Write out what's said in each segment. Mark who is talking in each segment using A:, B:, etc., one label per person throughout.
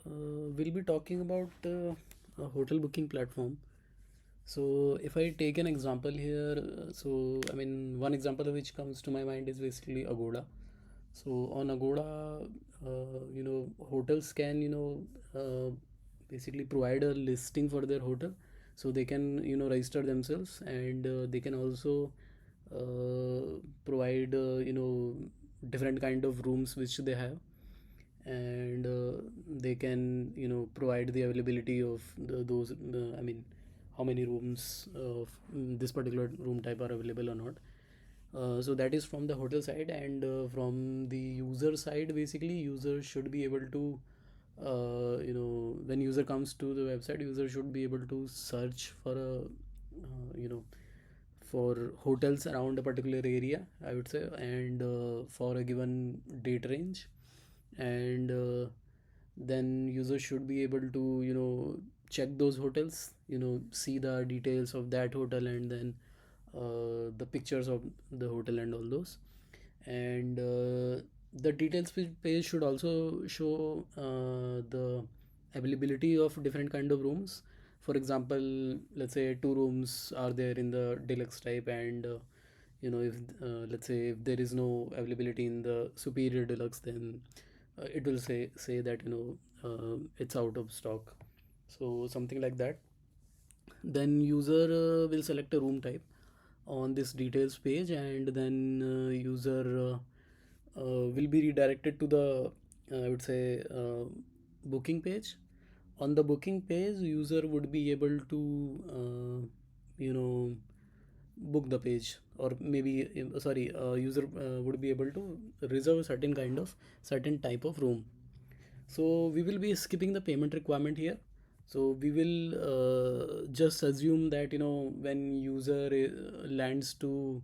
A: We'll be talking about a hotel booking platform. So if I take an example here, one example which comes to my mind is basically Agoda. So on Agoda, hotels can, basically provide a listing for their hotel. So they can, register themselves, and they can also provide, different kind of rooms which they have, and they can provide the availability of how many rooms of this particular room type are available or not. So that is from the hotel side, and from the user side, basically user should be able to when user comes to the website, user should be able to search for a for hotels around a particular area, I would say, and for a given date range. And then user should be able to check those hotels, see the details of that hotel, and then the pictures of the hotel and all those. And the details page should also show the availability of different kind of rooms. For example, let's say two rooms are there in the deluxe type, and if let's say if there is no availability in the superior deluxe, then it will say that it's out of stock, so something like that. Then user will select a room type on this details page, and then user will be redirected to the I would say booking page. On the booking page, user would be able to you know book the page, or maybe user would be able to reserve a certain type of room. So we will be skipping the payment requirement here. So we will just assume that when user lands to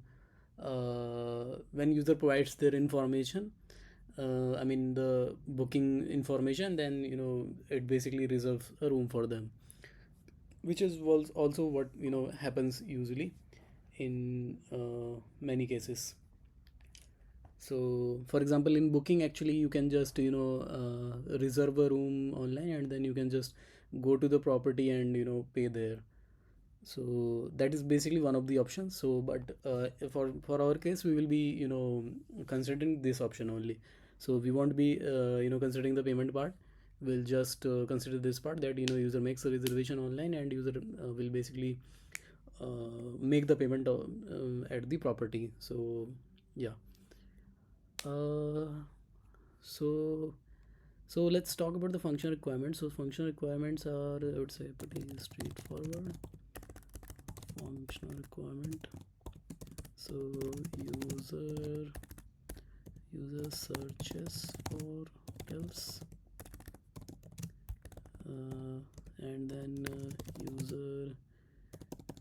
A: when user provides their information, the booking information, then it basically reserves a room for them, which is was also what happens usually in many cases. So for example, in booking, actually you can just reserve a room online, and then you can just go to the property and pay there. So that is basically one of the options. So but for our case, we will be considering this option only. So we won't be considering the payment part. We'll just consider this part, that user makes a reservation online, and user will basically make the payment at the property. So yeah. uh, so so let's talk about the function requirements. So function requirements are, I would say, pretty straightforward. Functional requirement. So user user searches for hotels, and then user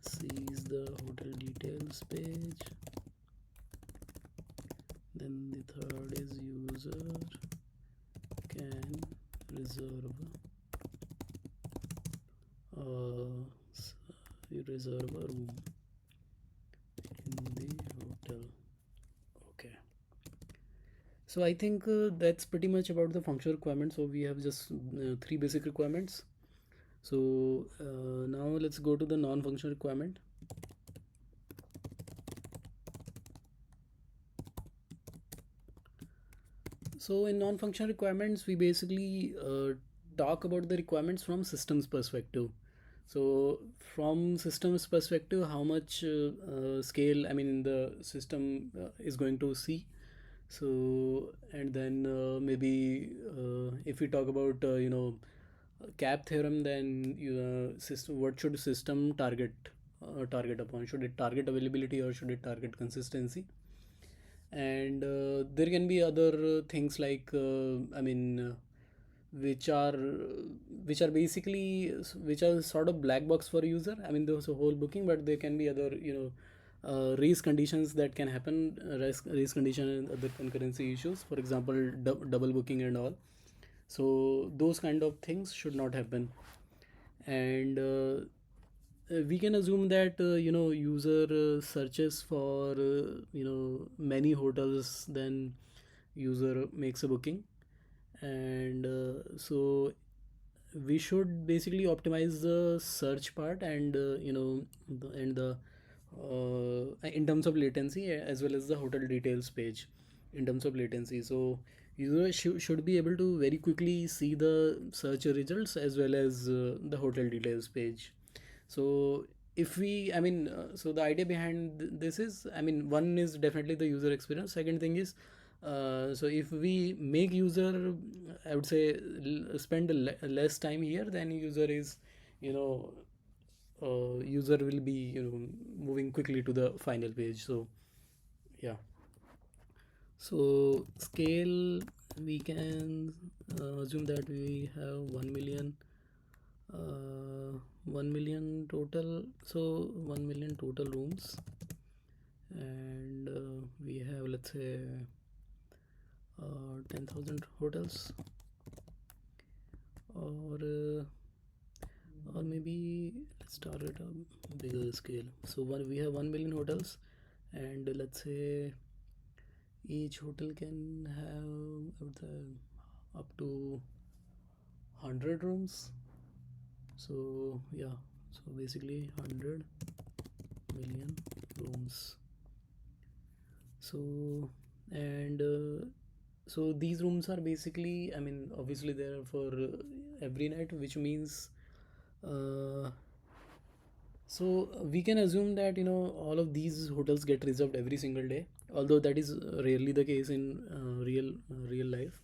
A: sees the hotel details page. Then the third is user can reserve reserve a room in the hotel. Okay. So I think that's pretty much about the functional requirements. So we have just three basic requirements. So now let's go to the non-functional requirement. So in non-functional requirements, we basically talk about the requirements from systems perspective. So from systems perspective, how much scale, the system is going to see. So and then maybe if we talk about cap theorem, then system, what should system target upon? Should it target availability, or should it target consistency? And there can be other things like which are which are sort of black box for user. There's a whole booking, but there can be other race conditions that can happen, race condition and other concurrency issues, for example double booking and all. So those kind of things should not happen. And we can assume that user searches for many hotels, then user makes a booking. And so we should basically optimize the search part, and the in terms of latency, as well as the hotel details page in terms of latency. So users should be able to very quickly see the search results as well as the hotel details page. So if we, so the idea behind this is, one is definitely the user experience. Second thing is, so if we make user, I would say, spend less time here, then user is, you know user will be, moving quickly to the final page. So yeah. So scale, we can assume that we have 1 million, 1 million total, so 1 million total rooms, and we have, let's say, 10,000 hotels, or maybe let's start at a bigger scale. So we have 1 million hotels, and let's say each hotel can have, I would say, up to 100 rooms. So yeah, so basically 100 million rooms. So, and so these rooms are basically, obviously they're for every night, which means uh, so we can assume that, all of these hotels get reserved every single day, although that is rarely the case in real life.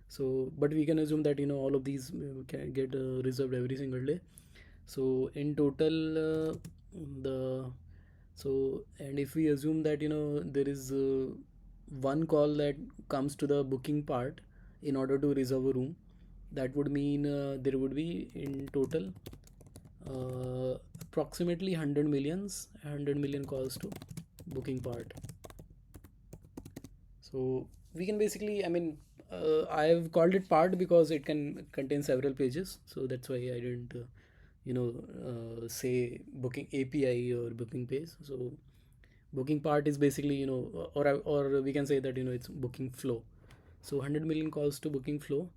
A: So but we can assume that, all of these can get reserved every single day. So in total, the so and if we assume that, there is one call that comes to the booking part in order to reserve a room, that would mean there would be in total approximately 100 million calls to booking part. So we can basically, I've called it part because it can contain several pages, so that's why I didn't say booking API or booking page. So booking part is basically, or we can say that, it's booking flow. So 100 million calls to booking flow,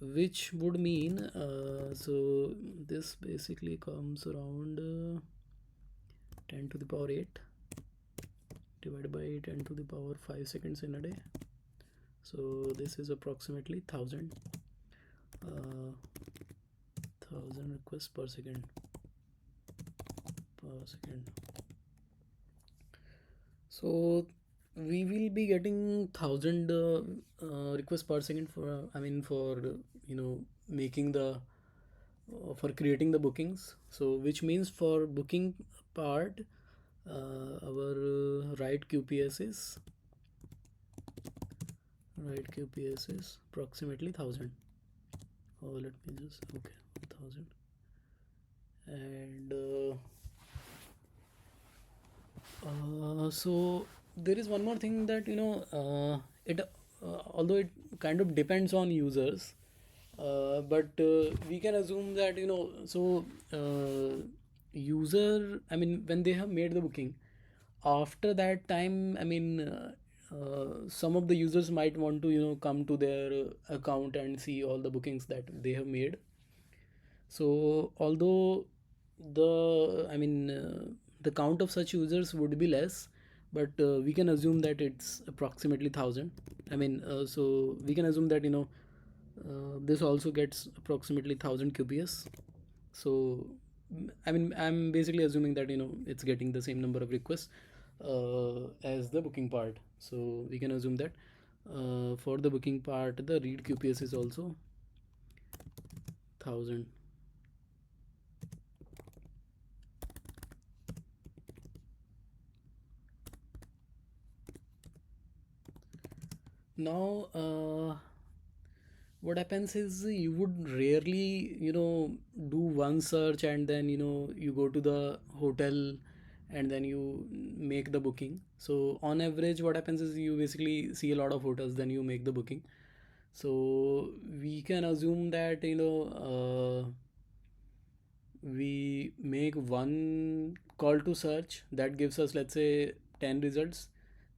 A: which would mean, so this basically comes around 10 to the power 8 divided by 10 to the power 5 seconds in a day. So this is approximately 1000 requests per second. So we will be getting 1000 requests per second for, for making the for creating the bookings. So which means for booking part, our write QPS is approximately 1000. Oh, let me just, okay, 1000. And so there is one more thing that, it although it kind of depends on users, but we can assume that, user, when they have made the booking, after that time, some of the users might want to, come to their account and see all the bookings that they have made. So although the count of such users would be less, but we can assume that it's approximately 1000. So we can assume that, this also gets approximately 1000 QPS. So I'm basically assuming that, it's getting the same number of requests as the booking part. So we can assume that for the booking part, the read QPS is also 1000. Now, what happens is you would rarely, do one search and then, you go to the hotel and then you make the booking. So on average, what happens is you basically see a lot of hotels, then you make the booking. So we can assume that, we make one call to search that gives us, let's say, 10 results.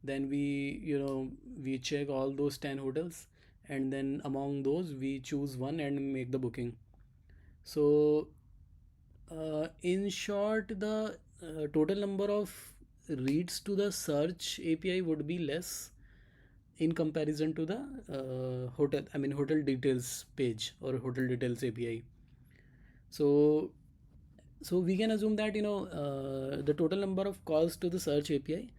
A: Then we check all those 10 hotels, and then among those we choose one and make the booking. So in short, the total number of reads to the search API would be less in comparison to the hotel details page or hotel details API. So we can assume that the total number of calls to the search API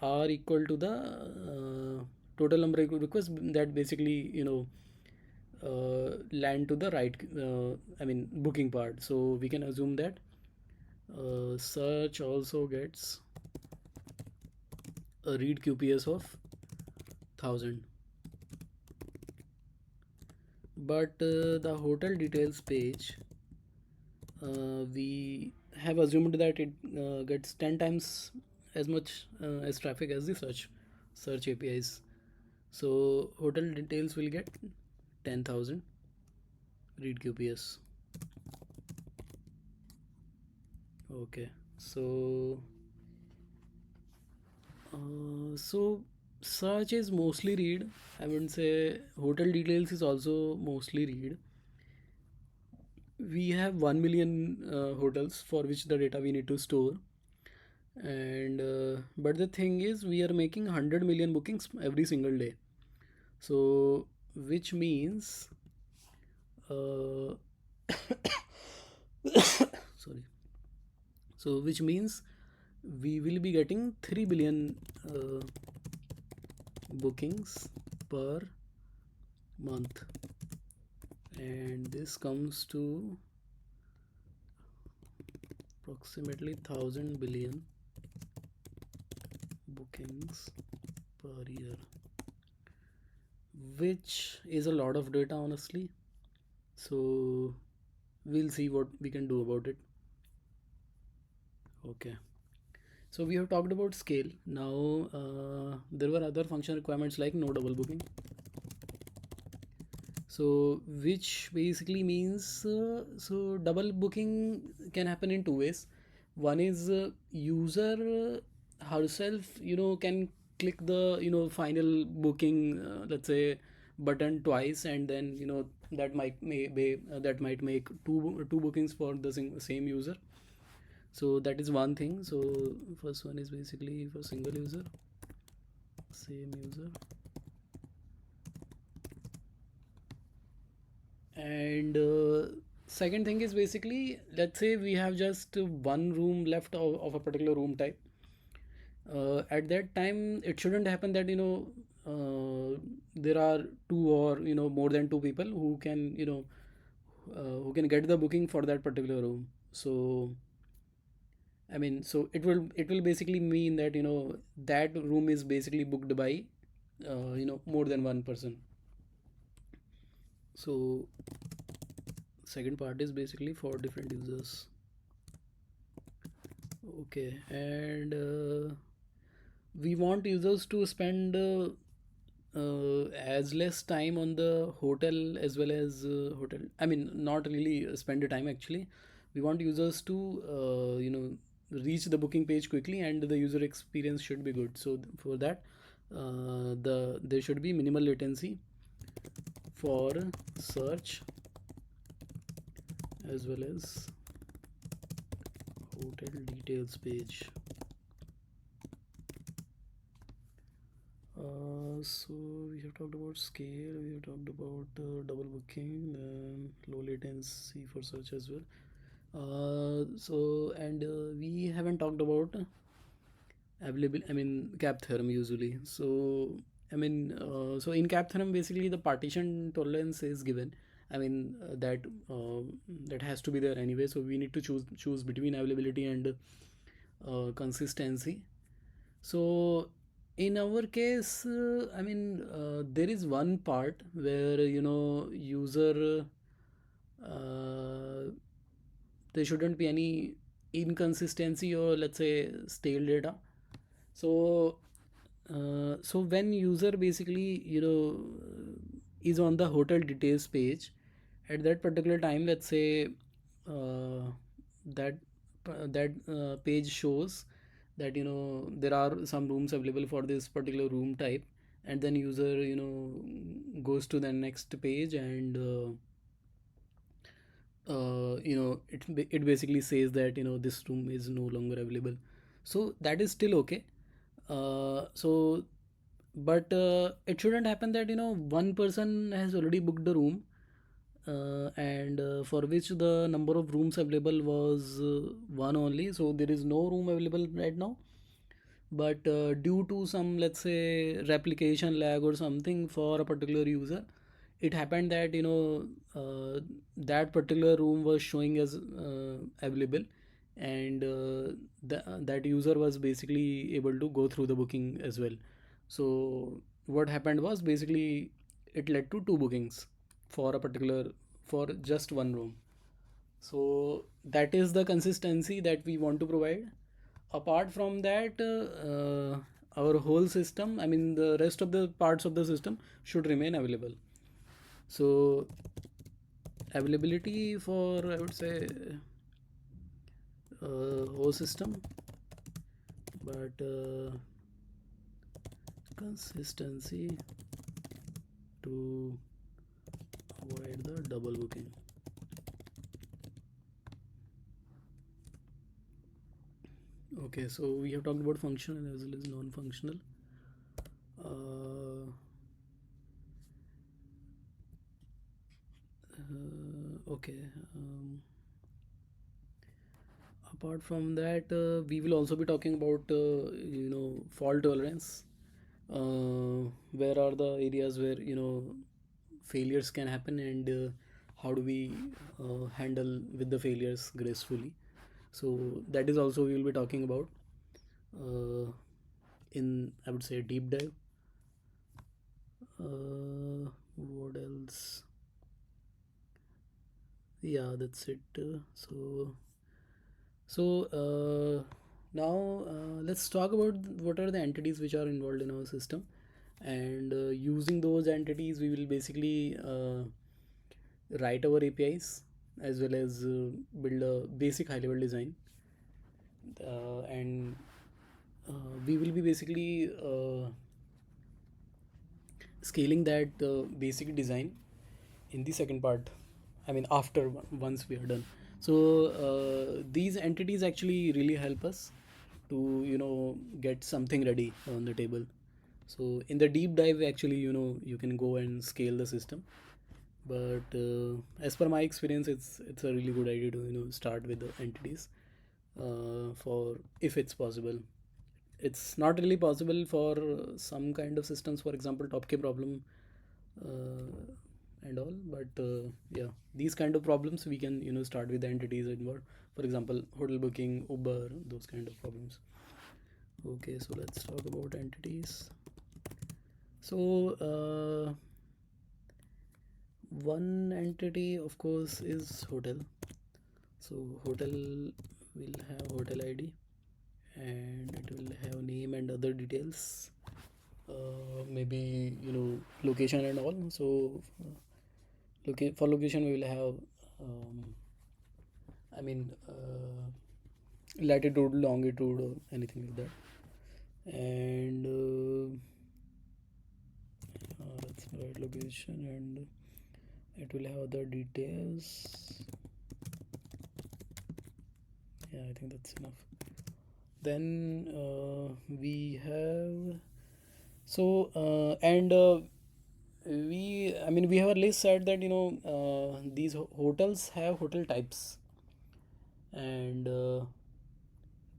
A: are equal to the total number of requests that basically land to the right booking part. So we can assume that search also gets a read QPS of 1000, but the hotel details page, we have assumed that it gets 10 times as much as traffic as the search APIs. So hotel details will get 10,000 read QPS. Okay, so search is mostly read. I would say hotel details is also mostly read. We have 1 million hotels for which the data we need to store, and but the thing is we are making 100 million bookings every single day. So which means uh, sorry, so which means we will be getting 3 billion bookings per month, and this comes to approximately 1000 billion bookings per year, which is a lot of data honestly. So we'll see what we can do about it. Okay, so we have talked about scale. Now there were other function requirements like no double booking. So which basically means so double booking can happen in two ways. One is user herself can click the final booking, let's say, button twice, and then that might make two bookings for the same user. So that is one thing. So first one is basically for single user, same user. And second thing is basically, let's say we have just one room left of a particular room type. At that time it shouldn't happen that there are two or more than two people who can get the booking for that particular room. So so it will basically mean that that room is basically booked by more than one person. So second part is basically for different users. Okay, and we want users to spend as less time on the hotel as well as hotel. Not really spend the time actually. We want users to reach the booking page quickly, and the user experience should be good. So for that, there should be minimal latency for search as well as hotel details page. So we have talked about scale, we have talked about double booking, low latency for search as well. And we haven't talked about available, cap theorem usually. So so in cap theorem basically the partition tolerance is given. That has to be there anyway. So we need to choose between availability and consistency. So in our case, there is one part where user there shouldn't be any inconsistency or let's say stale data. So when user basically is on the hotel details page at that particular time, let's say that page shows that there are some rooms available for this particular room type, and then user goes to the next page, and it basically says that this room is no longer available. So that is still okay. So but it shouldn't happen that one person has already booked the room, and for which the number of rooms available was one only, so there is no room available right now. But due to some, let's say, replication lag or something for a particular user, it happened that that particular room was showing as available, and that user was basically able to go through the booking as well. So what happened was basically it led to two bookings for a particular, for just one room. So that is the consistency that we want to provide. Apart from that, our whole system, I mean the rest of the parts of the system, should remain available. So availability for, I would say, whole system, but consistency to avoid the double booking. Okay, so we have talked about functional as well as non-functional. uh, okay. Apart from that, we will also be talking about fault tolerance. Where are the areas where failures can happen, and how do we handle with the failures gracefully? So that is also we will be talking about in, I would say, deep dive. What else? Yeah, that's it. So now let's talk about what are the entities which are involved in our system, and using those entities we will basically write our APIs, as well as build a basic high level design, and we will be basically scaling that basic design in the second part, I mean after once we are done. So these entities actually really help us to get something ready on the table. So in the deep dive, actually you can go and scale the system, but as per my experience, it's a really good idea to start with the entities, for if it's possible. It's not really possible for some kind of systems, for example top k problem, uh, and all, but yeah, these kind of problems we can start with the entities involved, for example hotel booking, Uber, those kind of problems. Okay, so let's talk about entities. So one entity of course is hotel. So hotel will have hotel ID, and it will have name and other details, maybe location and all. So for location we will have, I mean, latitude, longitude, or anything like that. And that's the right location, and it will have other details. Yeah, I think that's enough. Then we have, so and we I mean we have a list said that these hotels have hotel types, and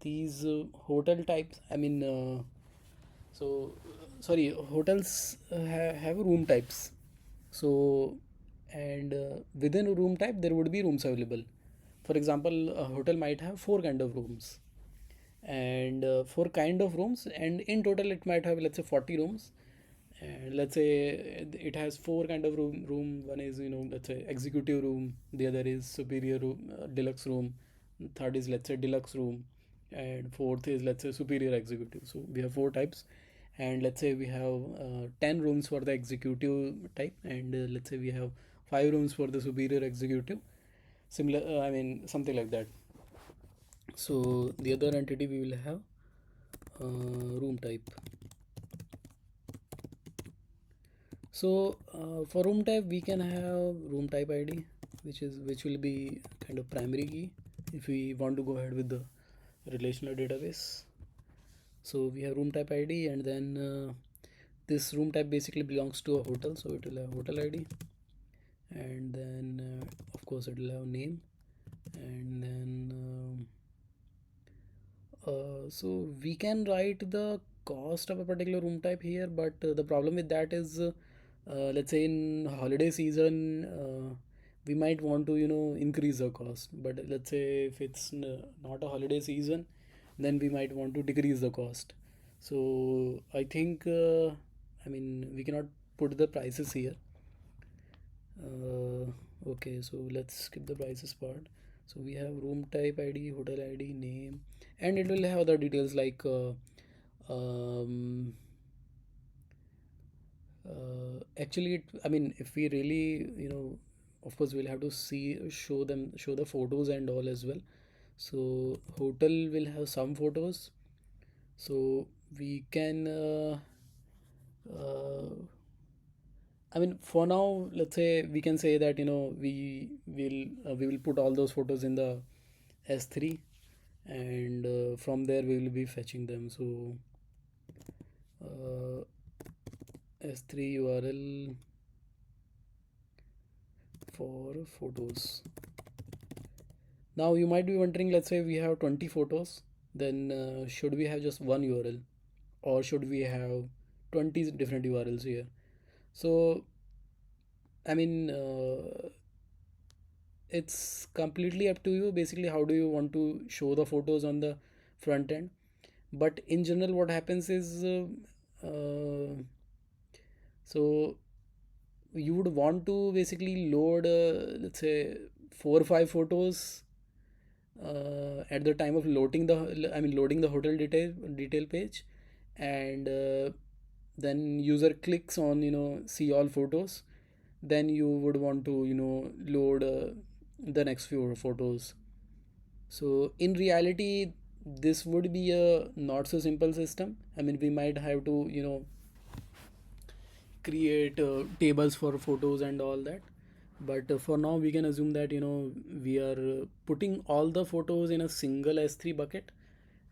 A: these hotel types, I mean so sorry, hotels have room types. So, and within a room type there would be rooms available. For example, a hotel might have four kind of rooms, and four kind of rooms, and in total it might have, let's say, 40 rooms. And let's say it has four kind of room. One is let's say executive room, the other is superior room, deluxe room, third is, let's say, deluxe room, and fourth is, let's say, superior executive. So we have four types, and let's say we have 10 rooms for the executive type, and let's say we have 5 rooms for the superior executive, similar, I mean something like that. So the other entity we will have room type. So for room type, we can have room type ID, which will be kind of primary key if we want to go ahead with the relational database. So we have room type ID, and then this room type basically belongs to a hotel, so it will have hotel ID, and then of course it will have name, and then so we can write the cost of a particular room type here, but the problem with that is, let's say in holiday season, we might want to increase the cost. But let's say if it's not a holiday season, then we might want to decrease the cost. So I think, I mean, we cannot put the prices here. Okay, so let's skip the prices part. So we have room type ID, hotel ID, name, and it will have other details like um, actually I mean, if we really of course we'll have to show the photos and all as well. So hotel will have some photos, so we can uh, I mean, for now, let's say we can say that we will put all those photos in the S3, and from there we will be fetching them. So uh, S3 URL for photos. Now you might be wondering, let's say we have 20 photos, then should we have just one URL, or should we have 20 different URLs here? So I mean, it's completely up to you. Basically, how do you want to show the photos on the front end? But in general, what happens is, so you would want to basically load, let's say, 4 or 5 photos at the time of loading the hotel detail page, and then user clicks on see all photos, then you would want to load the next few photos. So in reality, this would be a not so simple system. I mean, we might have to create tables for photos and all that, but for now we can assume that we are putting all the photos in a single S3 bucket,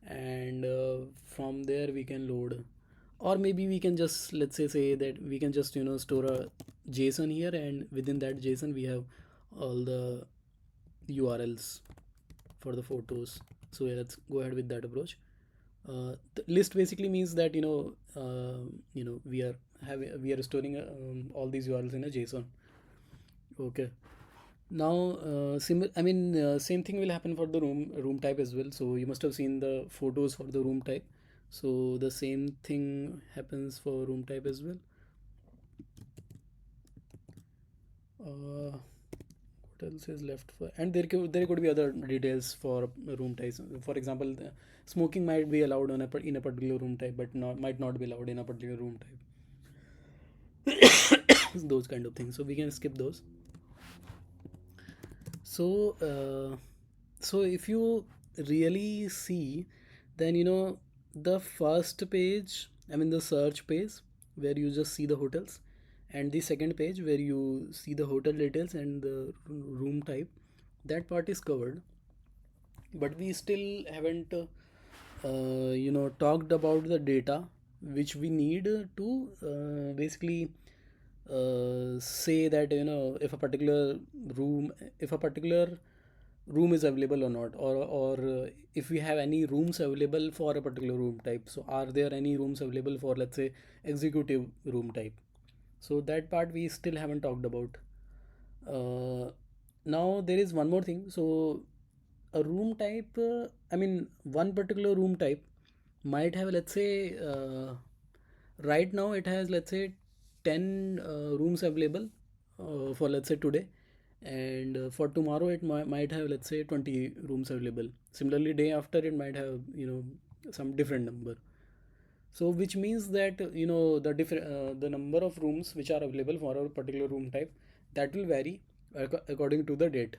A: and from there we can load. Or maybe we can just, let's say that we can just store a JSON here, and within that JSON we have all the URLs for the photos. So yeah, let's go ahead with that approach. The list basically means that we are storing all these URLs in a JSON. Okay. Now, same thing will happen for the room type as well. So you must have seen the photos for the room type. So the same thing happens for room type as well. What else is left for? And there could be other details for room types. For example, smoking might be allowed in a particular room type, but might not be allowed in a particular room type. Those kind of things. So we can skip those. So, so if you really see, then the first page, I mean the search page where you just see the hotels, and the second page where you see the hotel details and the room type, that part is covered. But we still haven't, talked about the data which we need to basically say that if a particular room if a particular room is available or not, or if we have any rooms available for a particular room type. So are there any rooms available for, let's say, executive room type? So that part we still haven't talked about. Now there is one more thing. So a room type, I mean, one particular room type might have, let's say, right now it has, let's say, 10 rooms available for, let's say, today, and for tomorrow it might have, let's say, 20 rooms available. Similarly, day after it might have some different number. So which means that the number of rooms which are available for a particular room type, that will vary according to the date.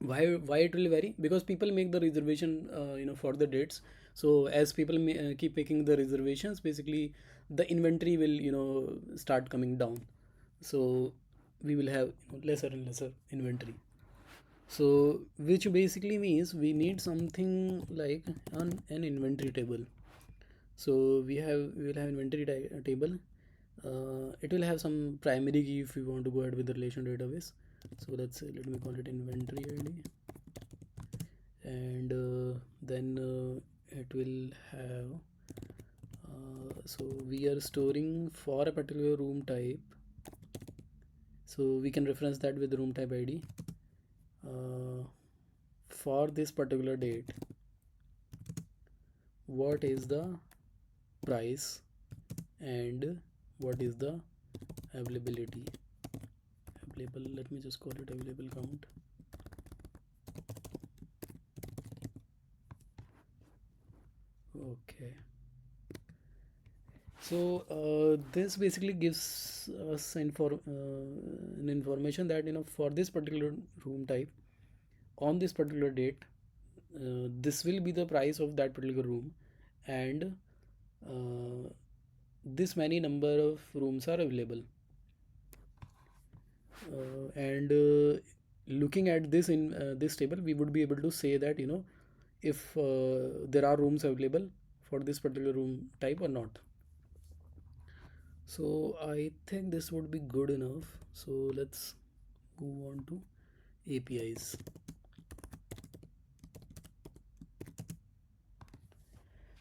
A: Why it will vary? Because people make the reservation for the dates. So as people keep making the reservations, basically the inventory will start coming down. So we will have lesser and lesser inventory. So which basically means we need something like an inventory table. So we will have inventory table. It will have some primary key if we want to go ahead with the relation database. So let me call it inventory ID, and then it will have so we are storing for a particular room type, so we can reference that with room type ID. For this particular date, what is the price and what is the availability? Available, let me just call it available count. Okay. So this basically gives us an information that for this particular room type, on this particular date, this will be the price of that particular room, and this many number of rooms are available. And looking at this in this table, we would be able to say that if there are rooms available for this particular room type or not. So I think this would be good enough. So let's move on to APIs.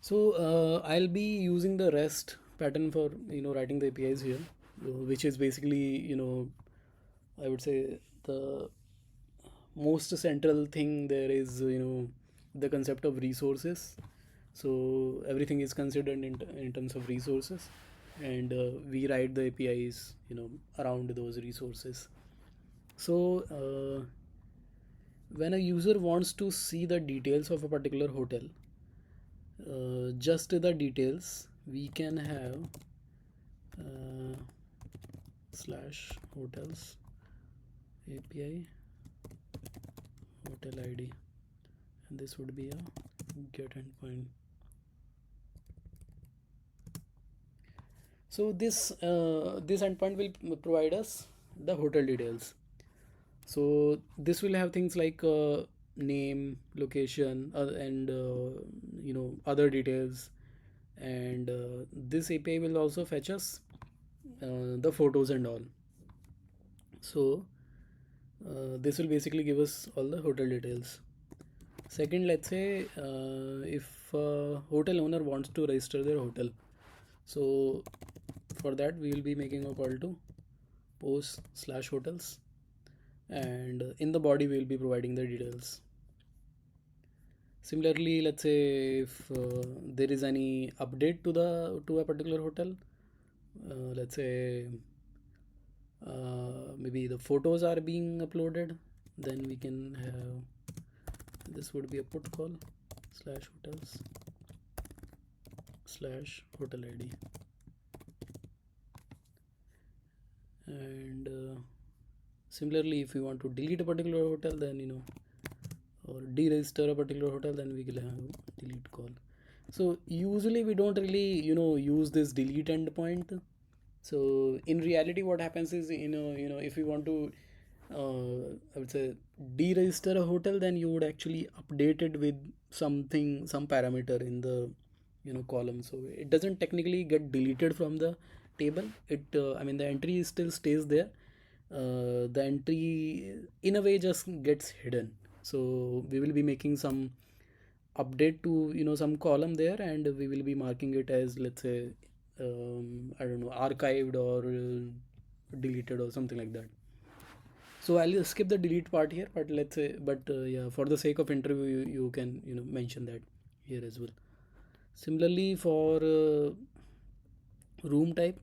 A: So I'll be using the REST pattern for writing the APIs here, which is basically I would say the most central thing there is the concept of resources. So everything is considered in terms of resources, and we write the APIs around those resources. So when a user wants to see the details of a particular hotel, just the details, we can have uh, slash hotels API hotel ID, and this would be a get endpoint. So this endpoint will provide us the hotel details. So this will have things like name, location, and other details. And this API will also fetch us the photos and all. So this will basically give us all the hotel details. Second, let's say if a hotel owner wants to register their hotel, so for that we will be making a call to post slash hotels, and in the body we will be providing the details. Similarly, let's say if there is any update to a particular hotel, let's say maybe the photos are being uploaded, then we can have this would be a put call slash hotels slash hotel ID, and similarly if we want to delete a particular hotel, then or deregister a particular hotel, then we will have delete call. So usually we don't really use this delete endpoint. So in reality what happens is if we want to I would say deregister a hotel, then you would actually update it with some parameter in the column. So it doesn't technically get deleted from the table. I mean the entry still stays there. The entry in a way just gets hidden. So we will be making some update to some column there, and we will be marking it as, let's say, I don't know, archived or deleted or something like that. So I'll skip the delete part here, but let's say, yeah, for the sake of interview, you can mention that here as well. Similarly, for room type,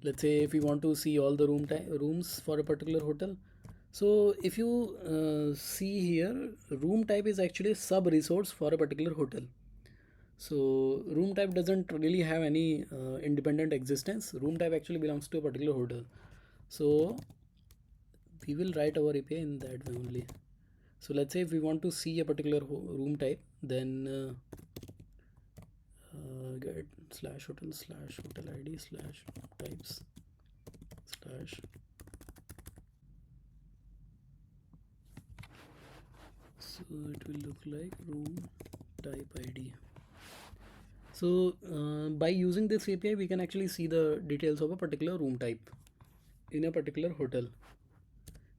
A: let's say if we want to see all the rooms for a particular hotel. So if you see here, room type is actually a sub resource for a particular hotel. So room type doesn't really have any independent existence. Room type actually belongs to a particular hotel. So we will write our API in that way only. So let's say if we want to see a particular room type, then get slash hotel id slash room types slash, so it will look like room type id. So by using this API, we can actually see the details of a particular room type in a particular hotel.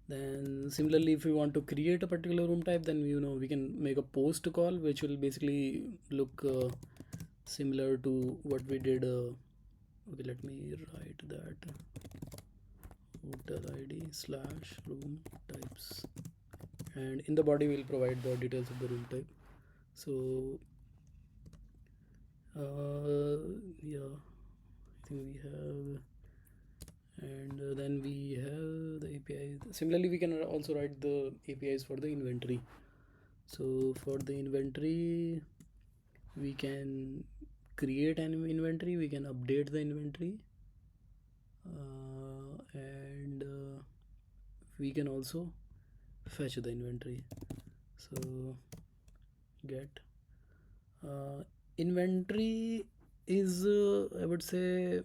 A: Then similarly, if we want to create a particular room type, then we can make a post call, which will basically look similar to what we did. Okay, let me write that hotel ID slash room types, and in the body we'll provide the details of the room type. So yeah, I think we have, and then we have the API. Similarly, we can also write the APIs for the inventory. So for the inventory, we can create an inventory, we can update the inventory, and we can also fetch the inventory. So get inventory is I would say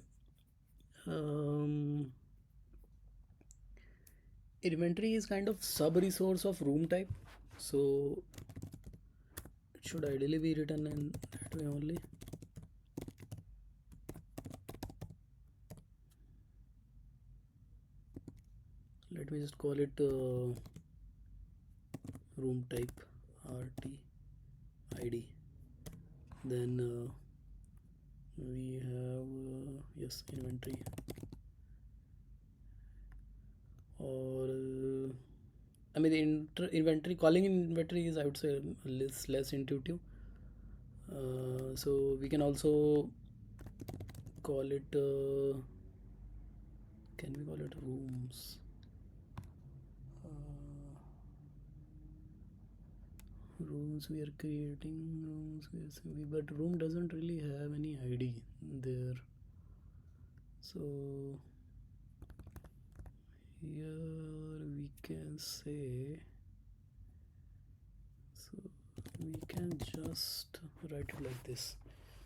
A: inventory is kind of sub resource of room type, so it should ideally be written in that way only. Let me just call it room type rt id. Then we have yes, inventory, or I mean the inventory, calling inventory is, I would say, less intuitive. So we can also call it can we call it rooms? Rooms we are creating, but room doesn't really have any ID there. So here we can say, so we can just write it like this.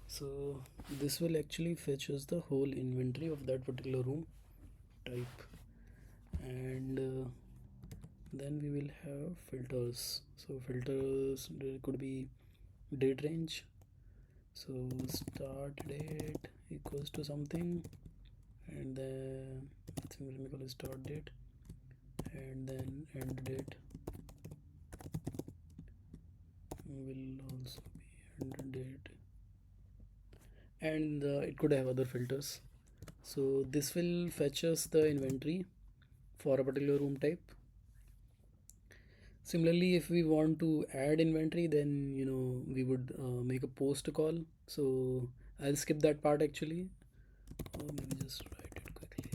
A: So this will actually fetch us the whole inventory of that particular room type, and then we will have filters. So filters, there could be date range. So start date equals to something, and then I think we'll call it start date, and then end date will also be end date, and it could have other filters. So this will fetch us the inventory for a particular room type. Similarly, if we want to add inventory, then we would make a post call. So I'll skip that part actually, or maybe just write it quickly.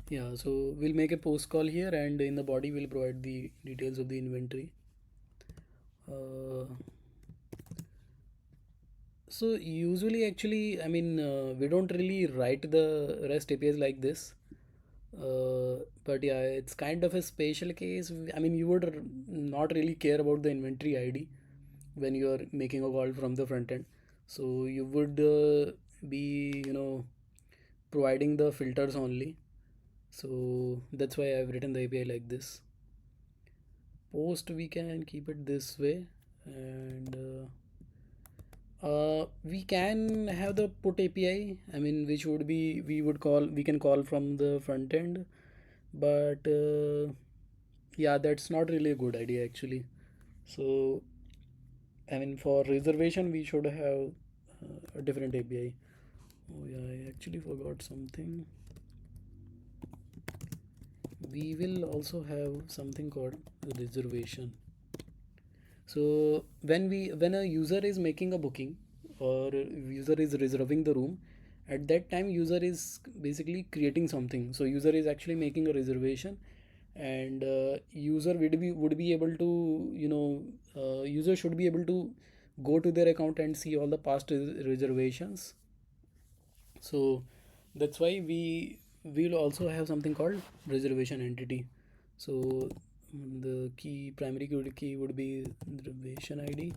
A: Yeah, so we'll make a post call here, and in the body we'll provide the details of the inventory. So usually actually, I mean, we don't really write the REST APIs like this. But yeah, it's kind of a special case. I mean, you would not really care about the inventory ID when you are making a call from the front end. So you would be, providing the filters only. So that's why I've written the API like this. Post, we can keep it this way, and we can have the put API. I mean, which would be, we can call from the front end, but yeah, that's not really a good idea actually. So I mean, for reservation we should have a different API. Oh yeah, I actually forgot something. We will also have something called reservation. So when a user is making a booking, or user is reserving the room, at that time user is basically creating something. So user is actually making a reservation, and user would be able to user should be able to go to their account and see all the past reservations. So that's why we will also have something called reservation entity. So the primary key would be reservation ID,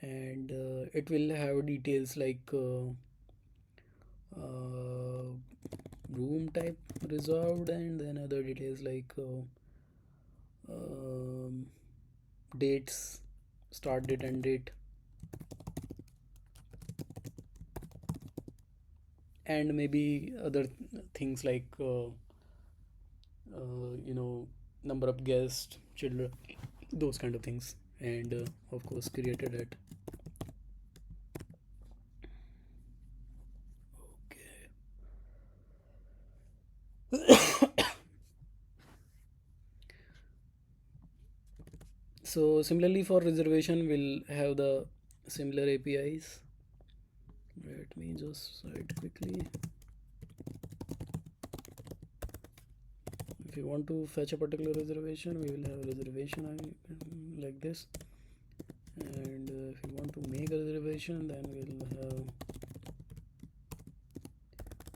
A: and it will have details like uh, room type reserved, and then other details like um, dates, start date and date, and maybe other things like number of guests, children, those kind of things, and of course created at. So similarly for reservation, we'll have the similar APIs. Let me just cite quickly. If you want to fetch a particular reservation, we will have a reservation like this, and if you want to make a reservation, then we'll have,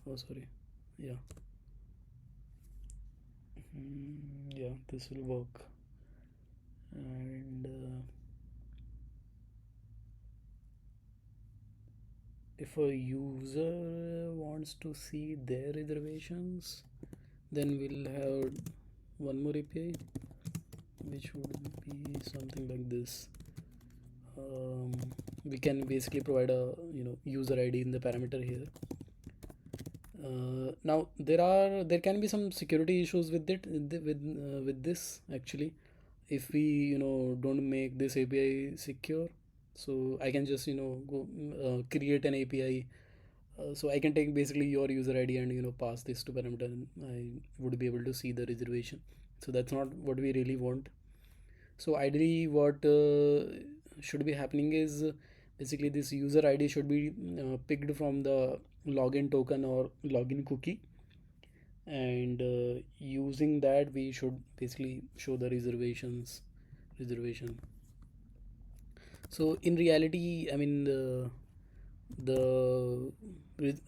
A: oh sorry, yeah. Yeah, this will work. And if a user wants to see their reservations, then we'll have one more API which would be something like this. We can basically provide a user ID in the parameter here. Now there can be some security issues with it with this actually, if we don't make this API secure. So I can just go create an API. So I can take basically your user ID and pass this to parameter, and I would be able to see the reservation. So that's not what we really want. So ideally what should be happening is basically this user ID should be picked from the login token or login cookie, and using that we should basically show the reservation. So in reality, I mean the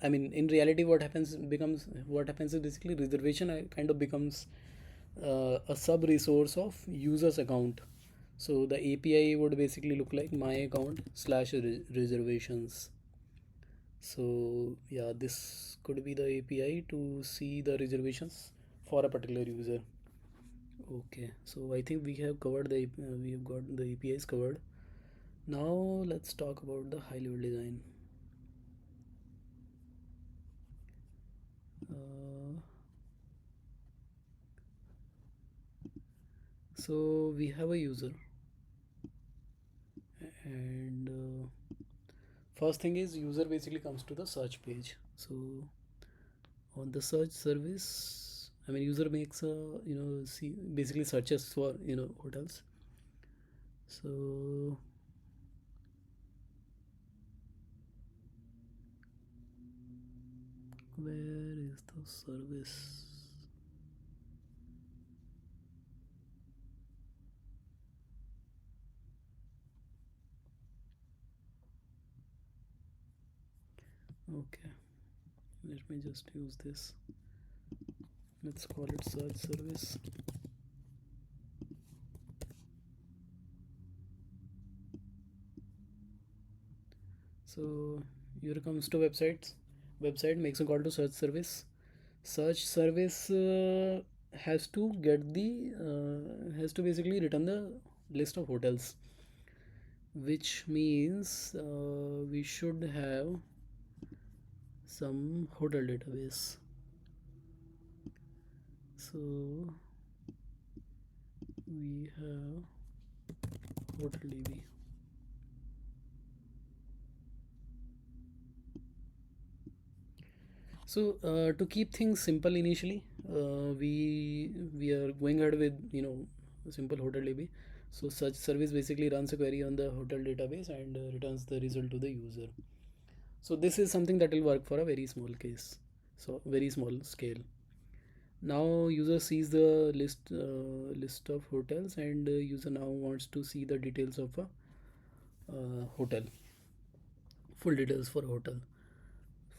A: I mean in reality what happens is basically reservation kind of becomes a sub resource of user's account. So the API would basically look like my account slash reservations. So yeah, this could be the API to see the reservations for a particular user. Okay, so I think we have covered we have got the APIs covered. Now let's talk about the high level design. Uh, so we have a user, and first thing is user basically comes to the search page. So on the search service, I mean user makes a see basically searches for hotels. So where is the service? Okay, let me just use this. Let's call it search service. So here comes to website makes a call to search service. Search service has to get the has to basically return the list of hotels, which means we should have some hotel database. So we have hotel DB. So to keep things simple initially, we are going ahead with simple hotel DB. So such service basically runs a query on the hotel database and returns the result to the user. So this is something that will work for a very small case, so very small scale. Now user sees the list of hotels, and user now wants to see the details of a hotel, full details for a hotel,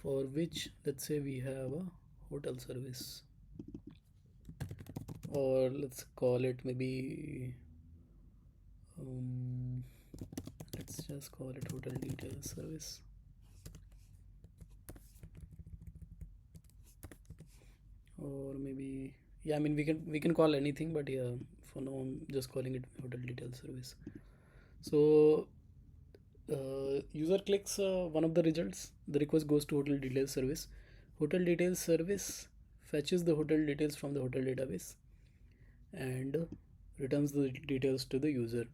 A: for which let's say we have a hotel service, or let's call it maybe um, let's just call it hotel details service. Or maybe, yeah, I mean we can call anything, but yeah, for now I'm just calling it hotel details service. So user clicks one of the results, the request goes to hotel details service. Hotel details service fetches the hotel details from the hotel database and returns the details to the user.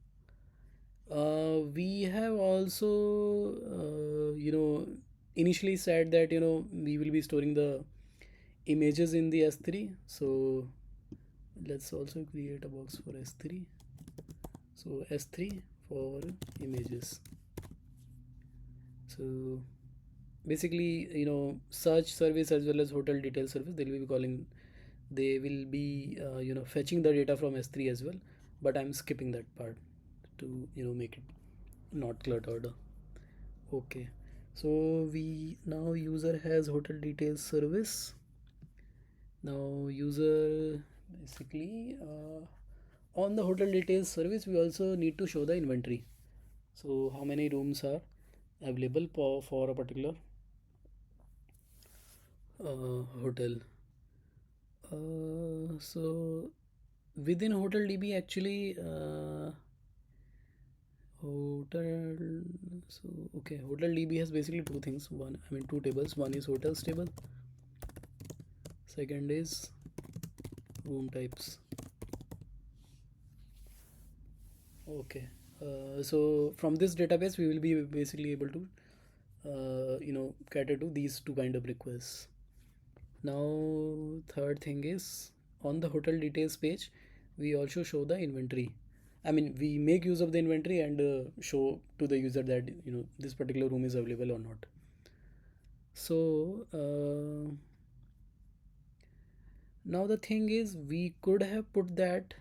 A: We have also initially said that we will be storing the images in the S3. So let's also create a box for S3. So S3 for images. So basically, search service as well as hotel detail service, they will be fetching the data from S3 as well, but I'm skipping that part to make it not cluttered. Okay, so we now user has hotel details service. Now user basically on the hotel details service we also need to show the inventory. So how many rooms are available for a particular hotel. So within hotel DB actually hotel so okay, hotel DB has basically two things. Two tables. One is hotels table, second is room types. Okay, so from this database we will be basically able to cater to these two kind of requests. Now third thing is, on the hotel details page we also show the inventory. I mean, we make use of the inventory and show to the user that this particular room is available or not. So now the thing is, we could have put that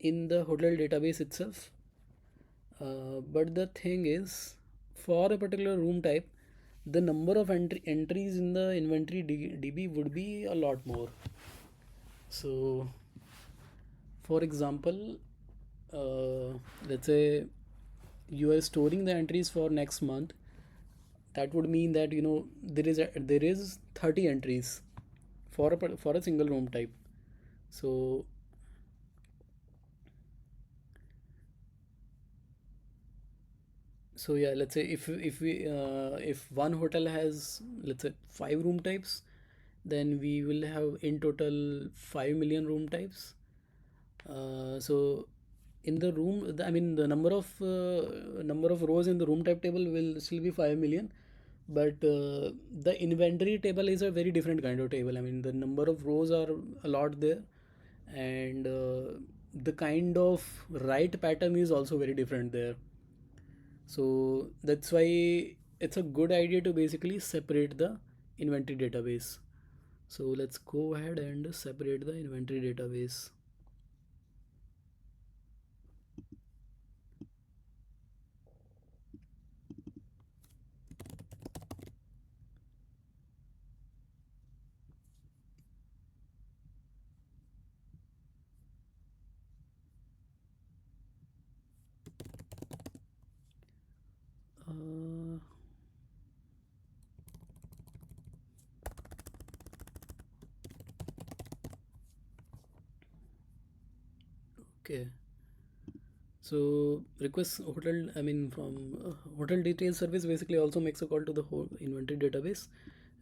A: in the hotel database itself, but the thing is, for a particular room type, the number of entries in the inventory DB would be a lot more. So for example, let's say you are storing the entries for next month. That would mean that there is 30 entries for a single room type. So yeah, let's say if one hotel has, let's say, 5 room types, then we will have in total 5 million room types. So in the room, I mean, the number of rows in the room type table will still be 5 million, but the inventory table is a very different kind of table. I mean, the number of rows are a lot there, and the kind of write pattern is also very different there. So that's why it's a good idea to basically separate the inventory database. So let's go ahead and separate the inventory database. uh, okay, so request hotel, I mean, from hotel detail service basically also makes a call to the whole inventory database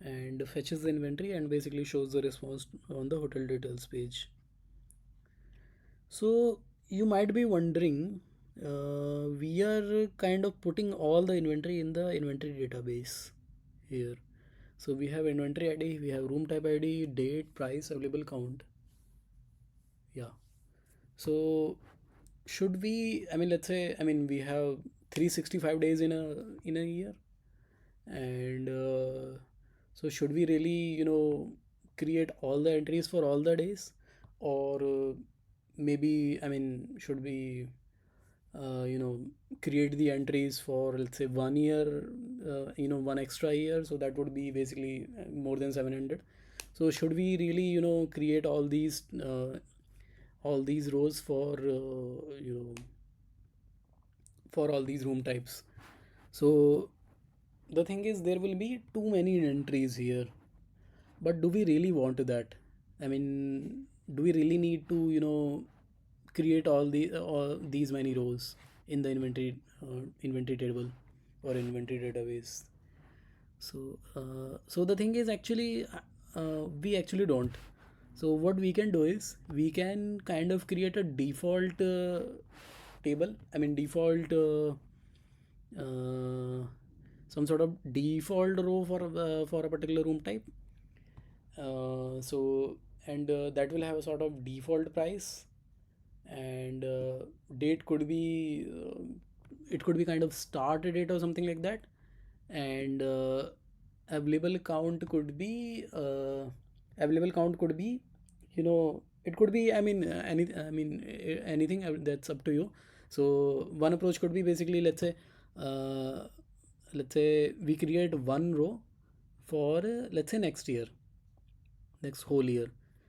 A: and fetches the inventory and basically shows the response on the hotel details page. So you might be wondering, we are kind of putting all the inventory in the inventory database here. So we have inventory ID, we have room type ID, date, price, available count. Yeah. So should we? I mean, let's say, I mean, we have 365 days in a year, and so should we really, create all the entries for all the days, or maybe, I mean, should we you know, create the entries for, let's say, 1 year, one extra year. So that would be basically more than 700. So should we really, create all these rows for all these room types? So the thing is, there will be too many entries here. But do we really want that? I mean, do we really need to, create all these many rows in the inventory table or inventory database? So the thing is, actually, we actually don't. So what we can do is we can kind of create a default table. I mean, default uh, some sort of default row for a particular room type. So and that will have a sort of default price, and date could be it could be kind of start date or something like that, and available count could be available count could be, it could be, I mean, anything, that's up to you. So one approach could be basically, uh, let's say we create one row for let's say next whole year.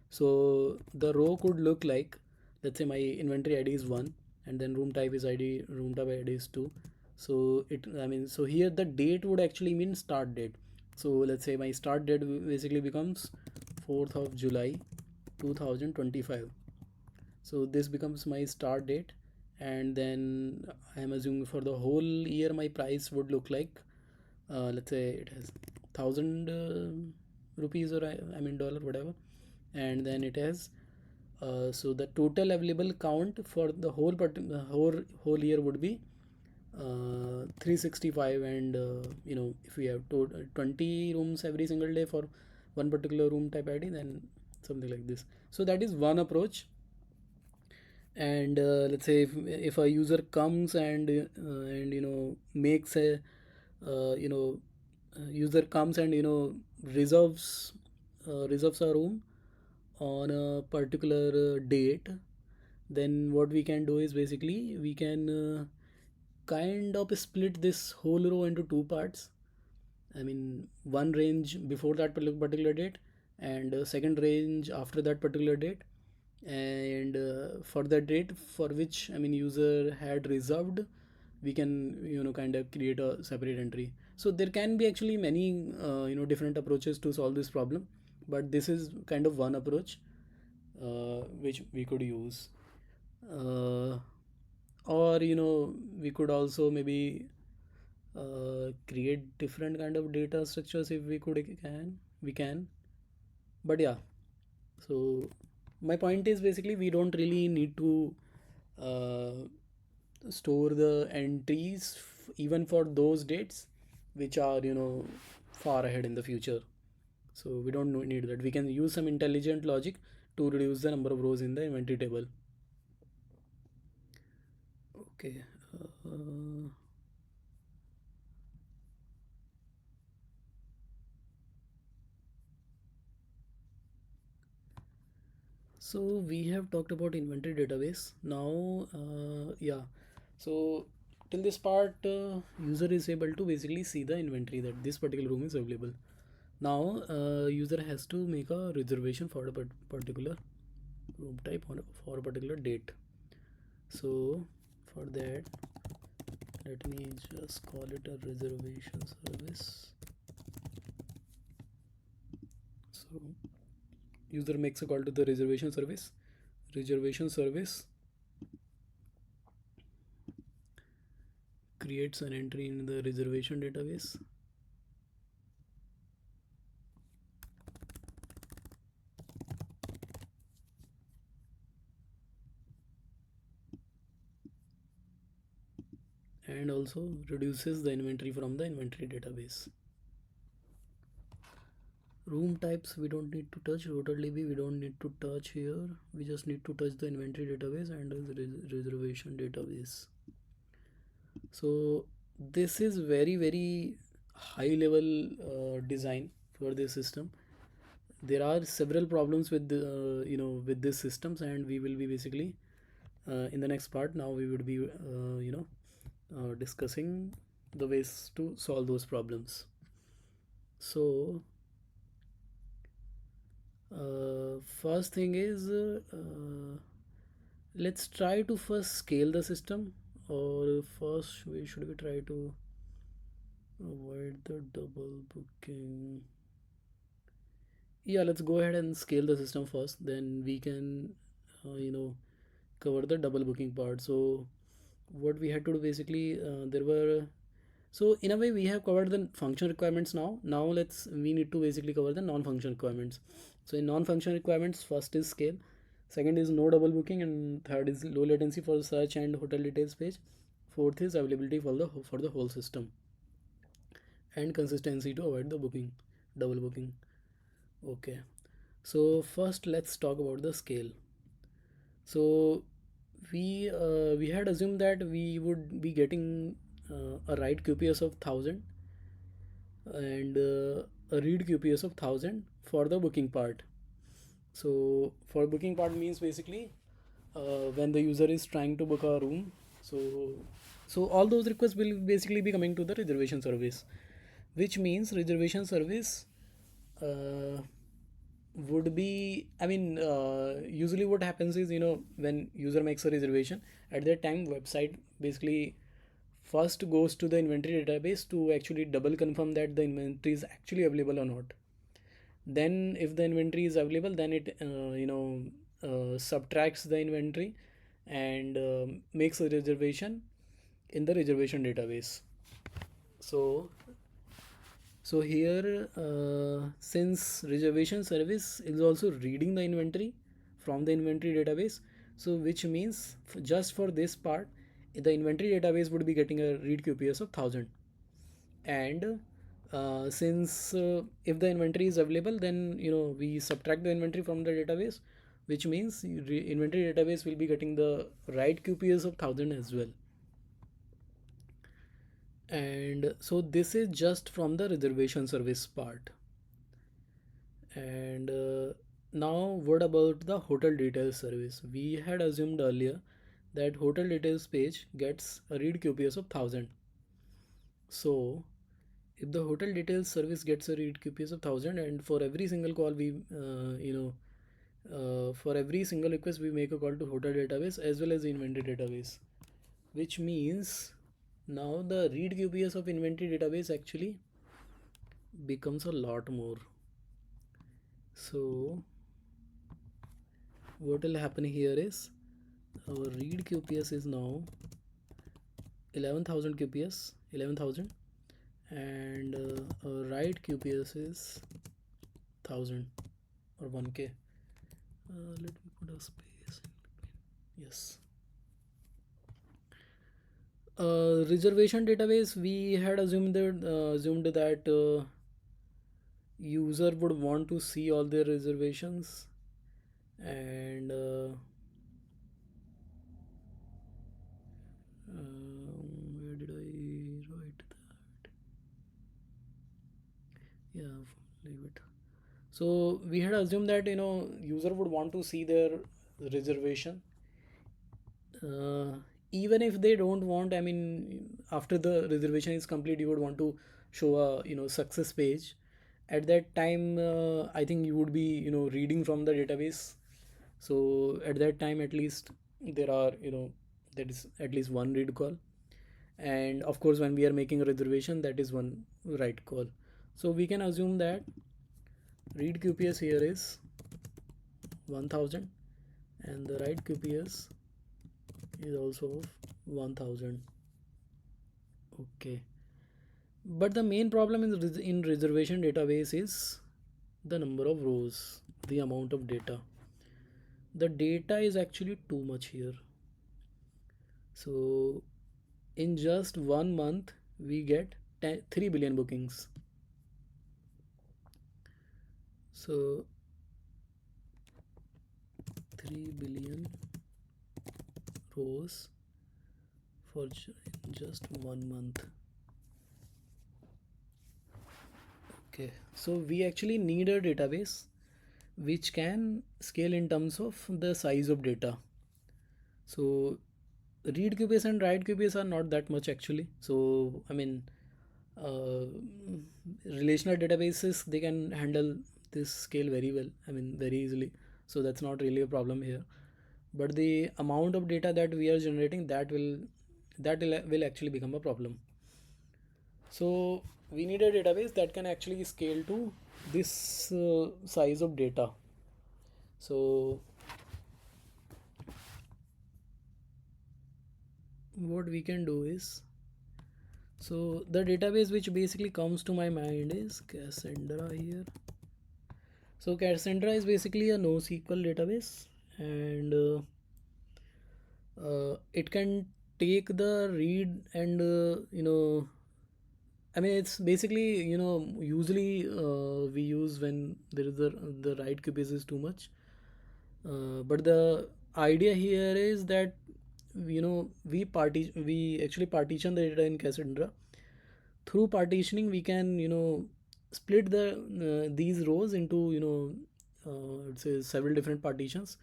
A: So the row could look like, let's say my inventory ID is 1, and then room type ID is 2. So so here the date would actually mean start date. So let's say my start date basically becomes 4th of July 2025. So this becomes my start date, and then I am assuming for the whole year my price would look like, let's say it has 1000 rupees, or I mean dollar, whatever. And then it has, so the total available count for the whole year would be 365. And if we have 20 rooms every single day for one particular room type ID, then something like this. So that is one approach. And let's say if a user comes and makes a user comes and reserves a room on a particular date, then what we can do is basically we can kind of split this whole row into two parts. I mean, one range before that particular date, and second range after that particular date. And for the date for which, I mean, user had reserved, we can kind of create a separate entry. So there can be actually many different approaches to solve this problem, but this is kind of one approach which we could use. uh, or we could also maybe create different kind of data structures if we can. But yeah, so my point is basically we don't really need to uh, store the entries even for those dates which are far ahead in the future. So we don't need that. We can use some intelligent logic to reduce the number of rows in the inventory table. Okay. uh, so we have talked about inventory database. Now yeah, so till this part, user is able to basically see the inventory that this particular room is available. Now user has to make a reservation for a particular room type for a particular date. So for that, let me just call it a reservation service. So user makes a call to the reservation service creates an entry in the reservation database, and also reduces the inventory from the inventory database. Room types we don't need to touch. Hotel DB we don't need to touch here. We just need to touch the inventory database and the reservation database. So this is very very high level design for this system. There are several problems with with these systems, and we will be basically in the next part. Now we would be discussing the ways to solve those problems. So first thing is, let's try to first scale the system, or first we should we try to avoid the double booking. Yeah, let's go ahead and scale the system first, then we can cover the double booking part. So what we had to do basically, there were, so in a way we have covered the function requirements. Now we need to basically cover the non-function requirements. So in non-function requirements, first is scale, second is no double booking, and third is low latency for search and hotel details page, fourth is availability for the whole system, and consistency to avoid the double booking. Okay, so first let's talk about the scale. So we had assumed that we would be getting a write QPS of 1000 and a read QPS of 1000 for the booking part. So for booking part means basically when the user is trying to book a room, so all those requests will basically be coming to the reservation service, which means reservation service uh, would be, I mean, usually what happens is, when user makes a reservation, at that time website basically first goes to the inventory database to actually double confirm that the inventory is actually available or not. Then if the inventory is available, then it subtracts the inventory and makes a reservation in the reservation database. So so here, since reservation service is also reading the inventory from the inventory database, so which means just for this part, the inventory database would be getting a read QPS of 1000. And since if the inventory is available, then we subtract the inventory from the database, which means inventory database will be getting the write QPS of 1000 as well. And so this is just from the reservation service part. And now what about the hotel details service? We had assumed earlier that hotel details page gets a read QPS of 1000. So if the hotel details service gets a read QPS of 1000, and for every single call we for every single request we make a call to hotel database as well as the inventory database, which means now the read QPS of inventory database actually becomes a lot more. So what will happen here is our read QPS is now 11,000 QPS, 11,000, and our write QPS is 1000 or 1K. Let me put a space in between. Yes. Reservation database, we had assumed that user would want to see all their reservations, and where did I write that? Yeah, leave it. So we had assumed that user would want to see their reservation, uh, even if they don't want, I mean, after the reservation is complete, you would want to show a success page. At that time, I think you would be reading from the database. So at that time, at least there are that is at least one read call, and of course when we are making a reservation, that is one write call. So we can assume that read QPS here is 1000 and the write QPS is also 1000. Okay, but the main problem in reservation database is the number of rows, the amount of data. The data is actually too much here. So in just 1 month we get 3 billion bookings. So 3 billion rows for just 1 month. Okay, so we actually need a database which can scale in terms of the size of data. So read QPS and write QPS are not that much actually. So I mean, uh, relational databases, they can handle this scale very well. I mean, very easily. So that's not really a problem here. But the amount of data that we are generating, that will actually become a problem. So we need a database that can actually scale to this size of data. So what we can do is, so the database which basically comes to my mind is Cassandra here. So Cassandra is basically a NoSQL database, and it can take the read and I mean, it's basically, usually we use when there is the write QPS is too much. But the idea here is that we actually partition the data in Cassandra. Through partitioning, we can split these rows into let's say several different partitions.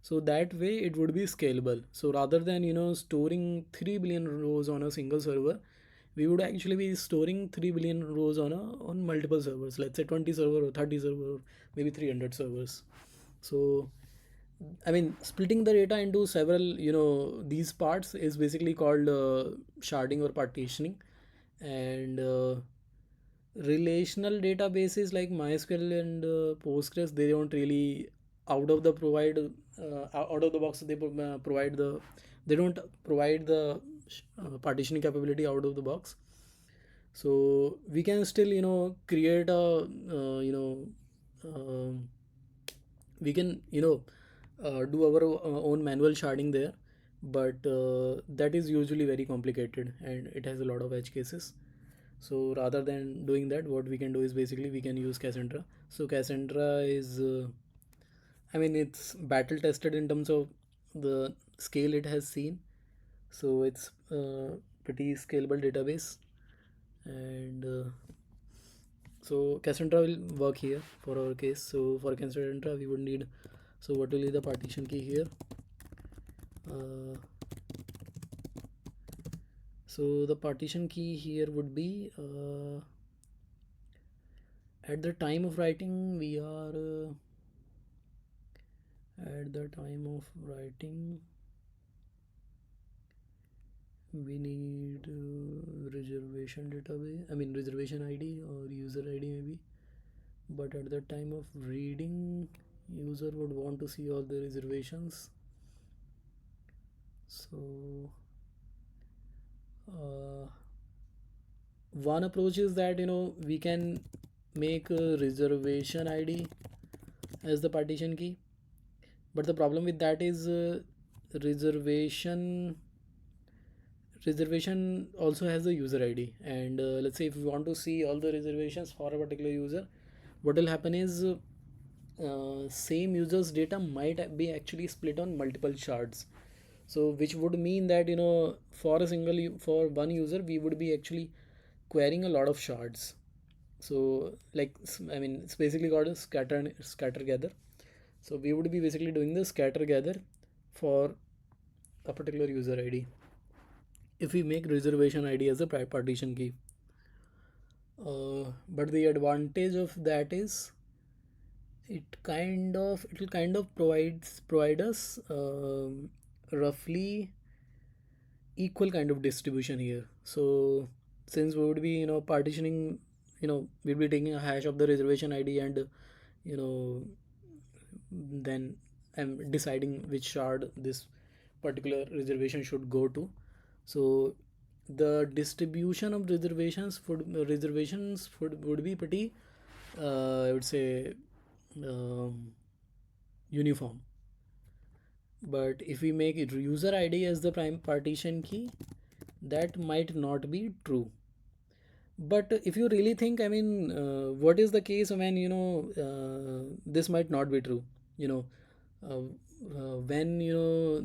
A: So that way it would be scalable. So rather than storing 3 billion rows on a single server, we would actually be storing 3 billion rows on multiple servers, let's say 20 server or 30 server or maybe 300 servers. So I mean, splitting the data into several, these parts is basically called sharding or partitioning. And relational databases like MySQL and Postgres, they don't really out of the box. They don't provide the partitioning capability out of the box. So we can still create a um we can do our own manual sharding there, but that is usually very complicated and it has a lot of edge cases. So rather than doing that, what we can do is basically we can use Cassandra. So Cassandra is I mean, it's battle tested in terms of the scale it has seen. So it's pretty scalable database. And so Cassandra will work here for our case. So for Cassandra we would need, so what will be the partition key here? uh, so the partition key here would be at the time of writing, we are at the time of writing we need reservation database, I mean reservation ID or user ID maybe. But at the time of reading, user would want to see all the reservations. So uh, one approach is that we can make a reservation ID as the partition key. But the problem with that is reservation reservation also has a user ID. And let's say if we want to see all the reservations for a particular user, what will happen is same user's data might be actually split on multiple shards. So which would mean that for one user we would be actually querying a lot of shards. So like, I mean, it's basically called a scatter gather. So we would be basically doing the scatter gather for a particular user ID if we make reservation ID as a partition key. But the advantage of that is it will kind of provide us roughly equal kind of distribution here. So since we would be partitioning, we'll be taking a hash of the reservation ID, and you know then I'm deciding which shard this particular reservation should go to. So the distribution of reservations would be pretty I would say um, uniform. But if we make it user ID as the prime partition key, that might not be true. But if you really think, I mean, what is the case when this might not be true? You know, uh, when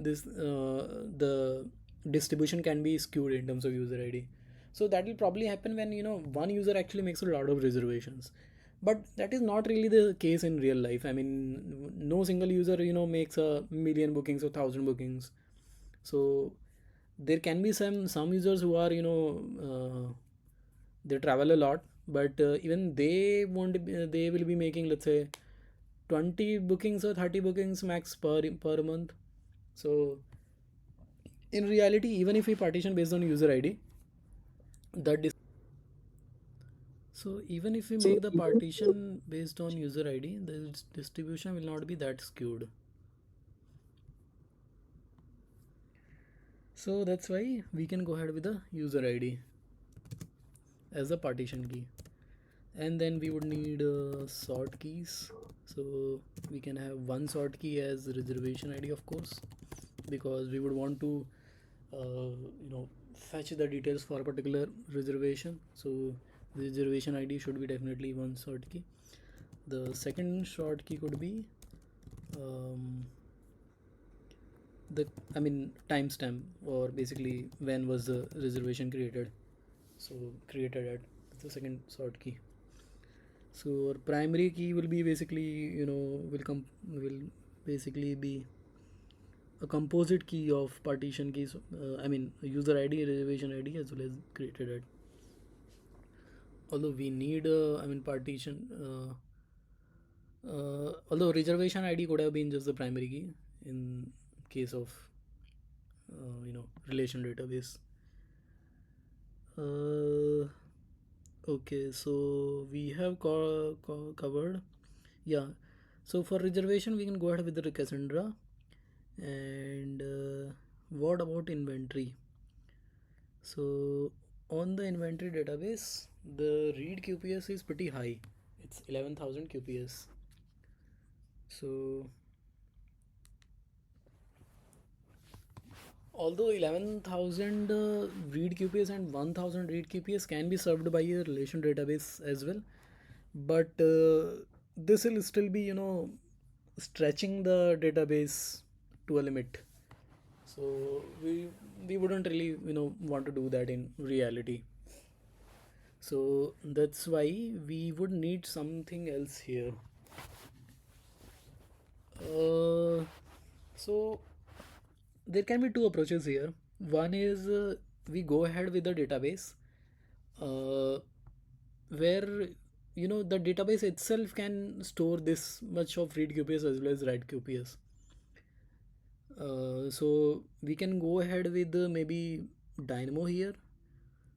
A: this the distribution can be skewed in terms of user ID. So that will probably happen when one user actually makes a lot of reservations. But that is not really the case in real life. I mean, no single user makes a million bookings or 1,000 bookings. So there can be some users who are they travel a lot, but even they won't be, they will be making, let's say, 20 bookings or 30 bookings max per month. So in reality, even if we partition based on user id, the so even if we make the partition based on user id, the distribution will not be that skewed. So that's why we can go ahead with the user id as a partition key. And then we would need sort keys. So we can have one sort key as reservation id, of course, because we would want to fetch the details for a particular reservation. So the reservation id should be definitely one sort key. The second short key could be um, the timestamp, or basically when was the reservation created. So created at the second sort key. So our primary key will be basically, will basically be a composite key of partition keys. User id, reservation id, as well as created at. Although we need partition. Although reservation id could have been just the primary key in case of relation database. Okay, so we have covered. Yeah, so for reservation we can go ahead with the Cassandra. And what about inventory? So on the inventory database, the read QPS is pretty high. It's 11,000 QPS. So although 11,000 read QPS and 1,000 read QPS can be served by a relation database as well, but this will still be, stretching the database to a limit. So we wouldn't really, want to do that in reality. So that's why we would need something else here. So there can be two approaches here. One is we go ahead with the database, uh, where the database itself can store this much of read QPS as well as write QPS. So we can go ahead with maybe Dynamo here.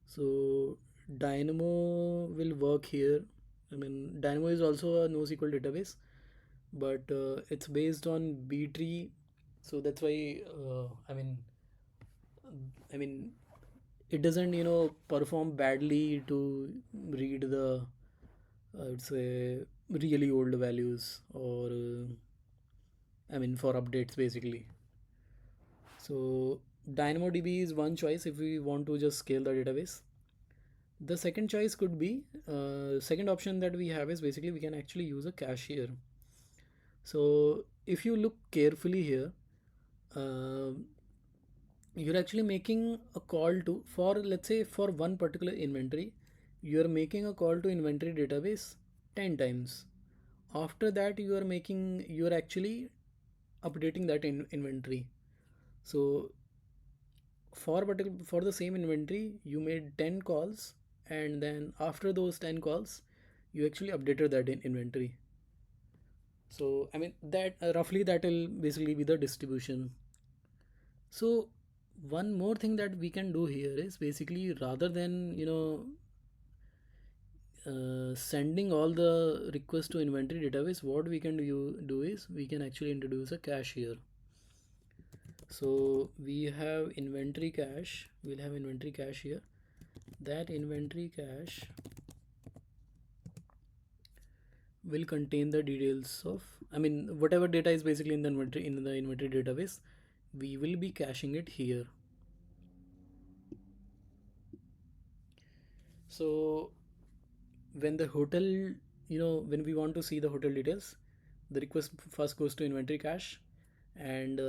A: So Dynamo will work here. Dynamo is also a NoSQL database, but it's based on B tree. So that's why I mean it doesn't perform badly to read the I would say really old values, or for updates basically. So DynamoDB is one choice if we want to just scale the database. The second choice could be second option that we have is basically we can actually use a cache here. So if you look carefully here, uh, you're actually making a call to, for let's say for one particular inventory, you're making a call to inventory database 10 times. After that you're actually updating that inventory. So for the same inventory you made 10 calls, and then after those 10 calls you actually updated that inventory. So that roughly that will basically be the distribution. So one more thing that we can do here is basically, rather than sending all the requests to inventory database, what we can do is we can actually introduce a cache here. So we have inventory cache, we'll have inventory cache here. That inventory cache will contain the details of whatever data is basically in the inventory database, we will be caching it here. So when the hotel, when we want to see the hotel details, the request first goes to inventory cache, and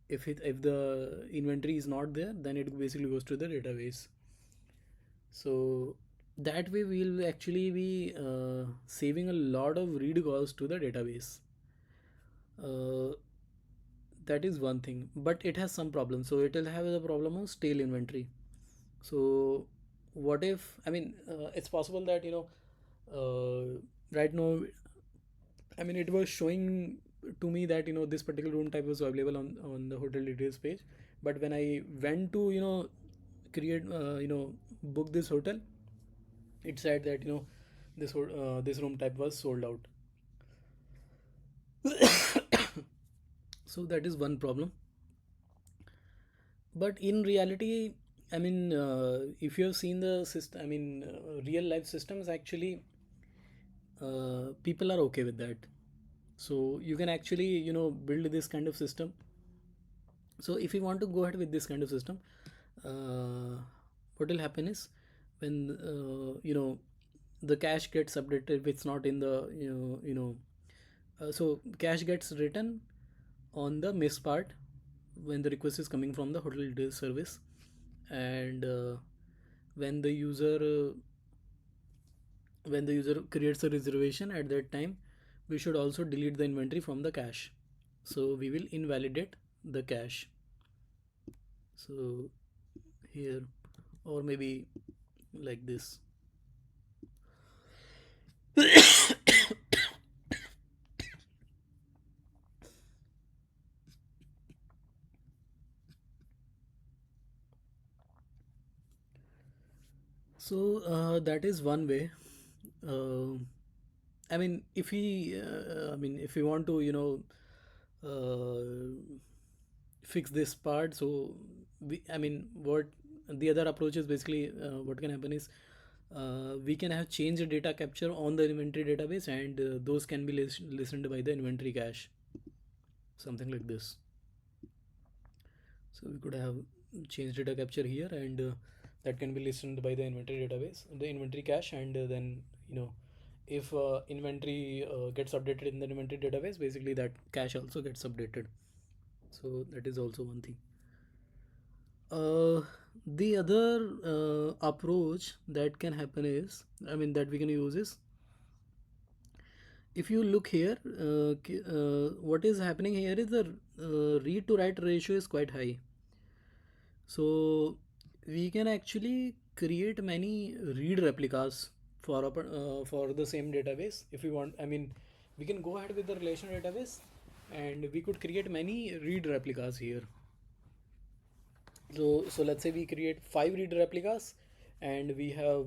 A: if the inventory is not there, then it basically goes to the database. So that way we will actually be saving a lot of read calls to the database. uh, that is one thing, but it has some problem. So it will have the problem of stale inventory. So what if, I mean, it's possible that, right now, I mean, it was showing to me that, this particular room type was available on the hotel details page. But when I went to, create, book this hotel, it said that, this room type was sold out. So that is one problem. But in reality, I mean, if you have seen the system, I mean, real life systems, actually, people are okay with that. So you can actually, build this kind of system. So if you want to go ahead with this kind of system, uh, what will happen is, when the cache gets updated, if it's not in the, so cache gets written on the miss part when the request is coming from the hotel details service. And when the user creates a reservation, at that time we should also delete the inventory from the cache. So we will invalidate the cache. So here, or maybe like this. So that is one way. uh, I mean, if we want to, fix this part, so I mean, what the other approach is basically, what can happen is, we can have changed data capture on the inventory database, and those can be listened by the inventory cache, something like this. So we could have changed data capture here, and that can be listened by the inventory database, the inventory cache, and then, if inventory gets updated in the inventory database, basically that cache also gets updated. So that is also one thing. uh, the other approach that can happen is, I mean, that we can use is, if you look here, what is happening here is the read to write ratio is quite high. So we can actually create many read replicas for the same database if we want. I mean, we can go ahead with the relational database, and we could create many read replicas here. So let's say we create 5 read replicas, and we have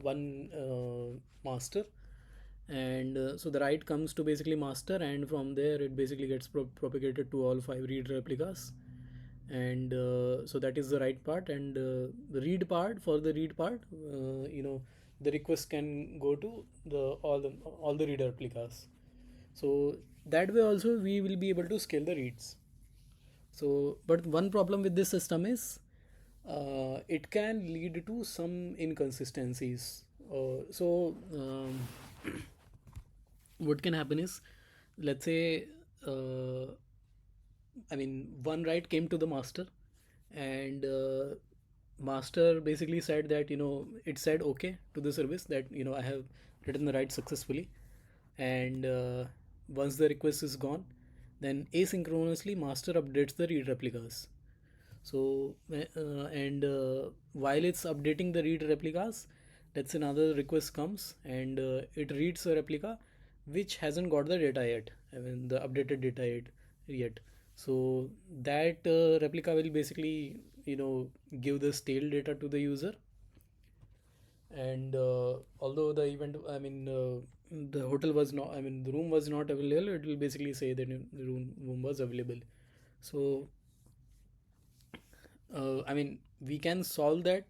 A: one master. And so the write comes to basically master, and from there it basically gets propagated to all 5 read replicas. And so that is the write part. And the read part, for the read part, the request can go to the all the read replicas. So that way also we will be able to scale the reads. So, but one problem with this system is, it can lead to some inconsistencies. What can happen is, let's say, uh, I mean, one write came to the master, and master basically said that, it said okay to the service that, I have written the write successfully. And once the request is gone, then asynchronously master updates the read replicas. So and while it's updating the read replicas, let's say another request comes, and it reads a replica which hasn't got the data yet, I mean the updated data yet. So that replica will basically, give the stale data to the user. And although the event, I mean, the hotel was not, I mean, the room was not available, it will basically say that the room was available. So I mean, we can solve that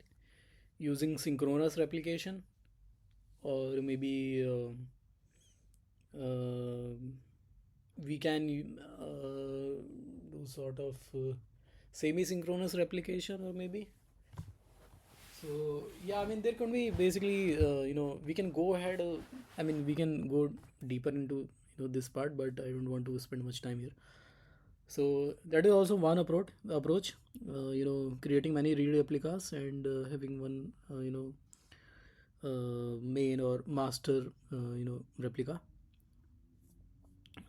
A: using synchronous replication, or maybe uh, we can do sort of semi-synchronous replication, or maybe. So yeah, I mean, there can be basically, we can go ahead. I mean, we can go deeper into, this part, but I don't want to spend much time here. So that is also one approach. Creating many read replicas, and having one, main or master, replica.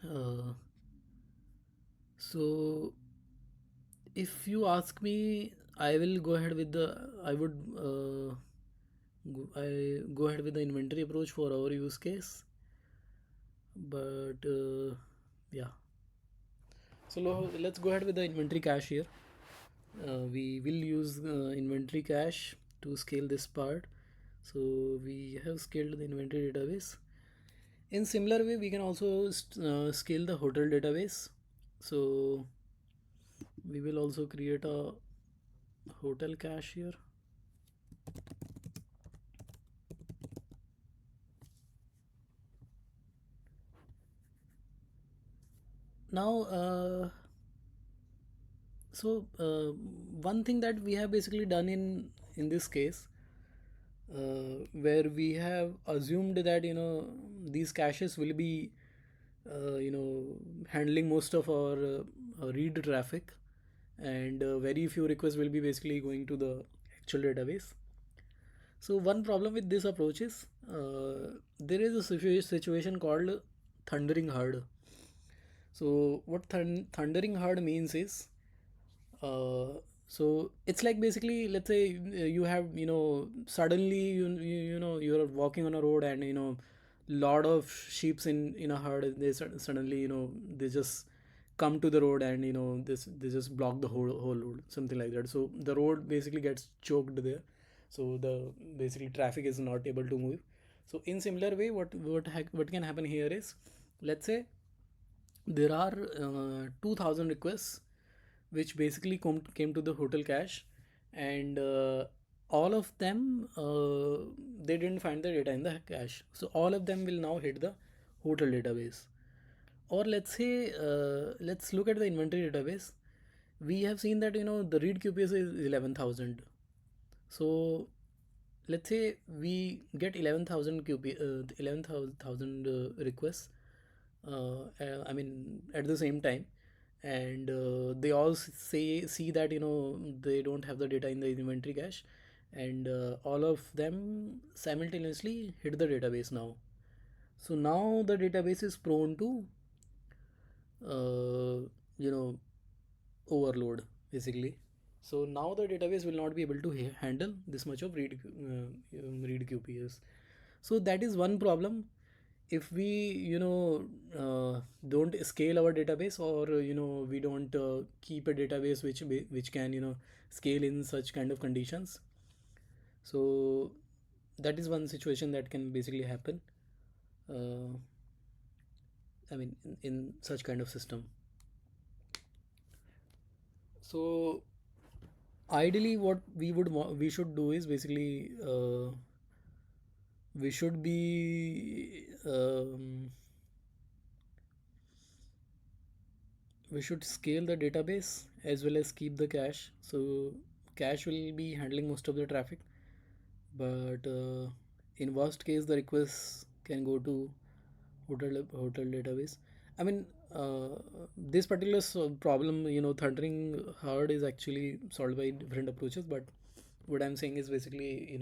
A: Uh, So if you ask me, I will go ahead with the I would I go ahead with the inventory approach for our use case. But yeah, so let's go ahead with the inventory cache here. We will use inventory cache to scale this part. So we have scaled the inventory database. In similar way, we can also scale the hotel database. So we will also create a hotel cache here. Now, one thing that we have basically done in this case, where we have assumed that these caches will be handling most of our read traffic, and very few requests will be basically going to the actual database. So one problem with this approach is there is a situation called thundering herd. So what thundering herd means is, uh, so it's like basically, let's say you have suddenly you're walking on a road, and lot of sheeps in a herd. They suddenly they just come to the road, and they just block the whole road, something like that. So the road basically gets choked there. So the basically traffic is not able to move. So in similar way, what can happen here is, let's say there are 2000 requests which basically came to the hotel cache, and all of them, they didn't find the data in the cache, so all of them will now hit the hotel database. Or let's say, let's look at the inventory database. We have seen that the read QPS is 11,000. So let's say we get 11,000 11,000 requests, I mean at the same time, and they all say see that they don't have the data in the inventory cache, and all of them simultaneously hit the database now. So now the database is prone to uh, you know overload basically. So now the database will not be able to handle this much of read QPS. So that is one problem. If we don't scale our database, or we don't keep a database which can scale in such kind of conditions. So that is one situation that can basically happen, uh, I mean in such kind of system. So ideally what we should do is basically, we should be we should scale the database as well as keep the cache. So cache will be handling most of the traffic, but in worst case the requests can go to hotel database. I mean, this particular problem, thundering hard, is actually solved by different approaches. But what I'm saying is basically,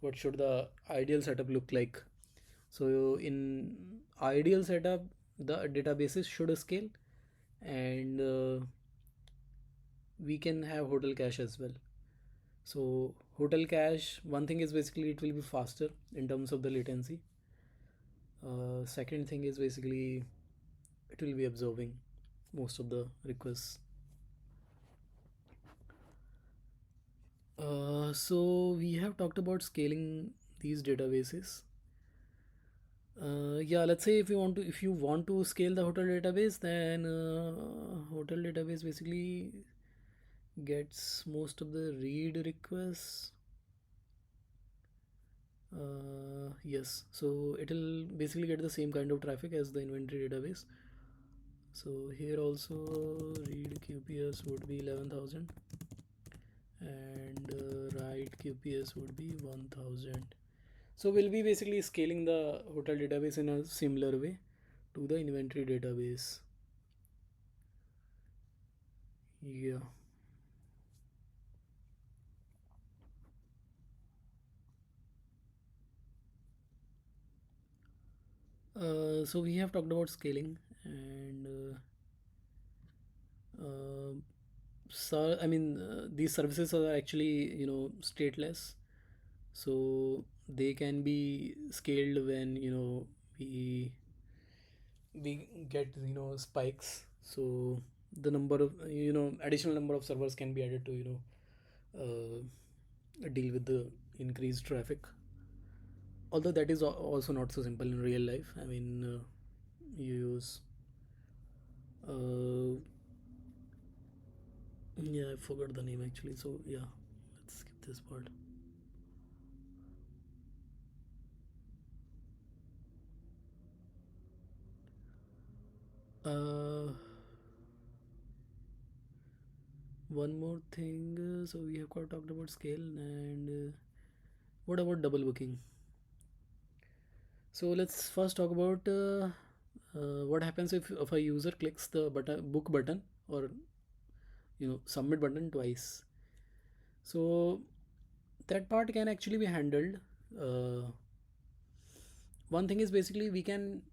A: what should the ideal setup look like. So in ideal setup, the databases should scale, and we can have hotel cache as well. So hotel cache, one thing is basically it will be faster in terms of the latency. Second thing is basically it will be absorbing most of the requests. So we have talked about scaling these databases. Yeah, let's say if you want to scale the hotel database, then hotel database basically gets most of the read requests. Yes, so it'll basically get the same kind of traffic as the inventory database. So here also read QPS would be 11,000, and write QPS would be 1,000. So we'll be basically scaling the hotel database in a similar way to the inventory database. Yeah. So we have talked about scaling, and uh, so I mean, these services are actually, stateless, so they can be scaled when, we we get, spikes. So the number of, additional number of servers can be added to, deal with the increased traffic. Although that is also not so simple in real life. I mean, you use uh, yeah, I forgot the name actually, so yeah, let's skip this part. uh, One more thing, so we have got talked about scale, and what about double booking? So let's first talk about what happens if a user clicks the book button, or submit button twice. So that part can actually be handled. uh, One thing is, basically, we can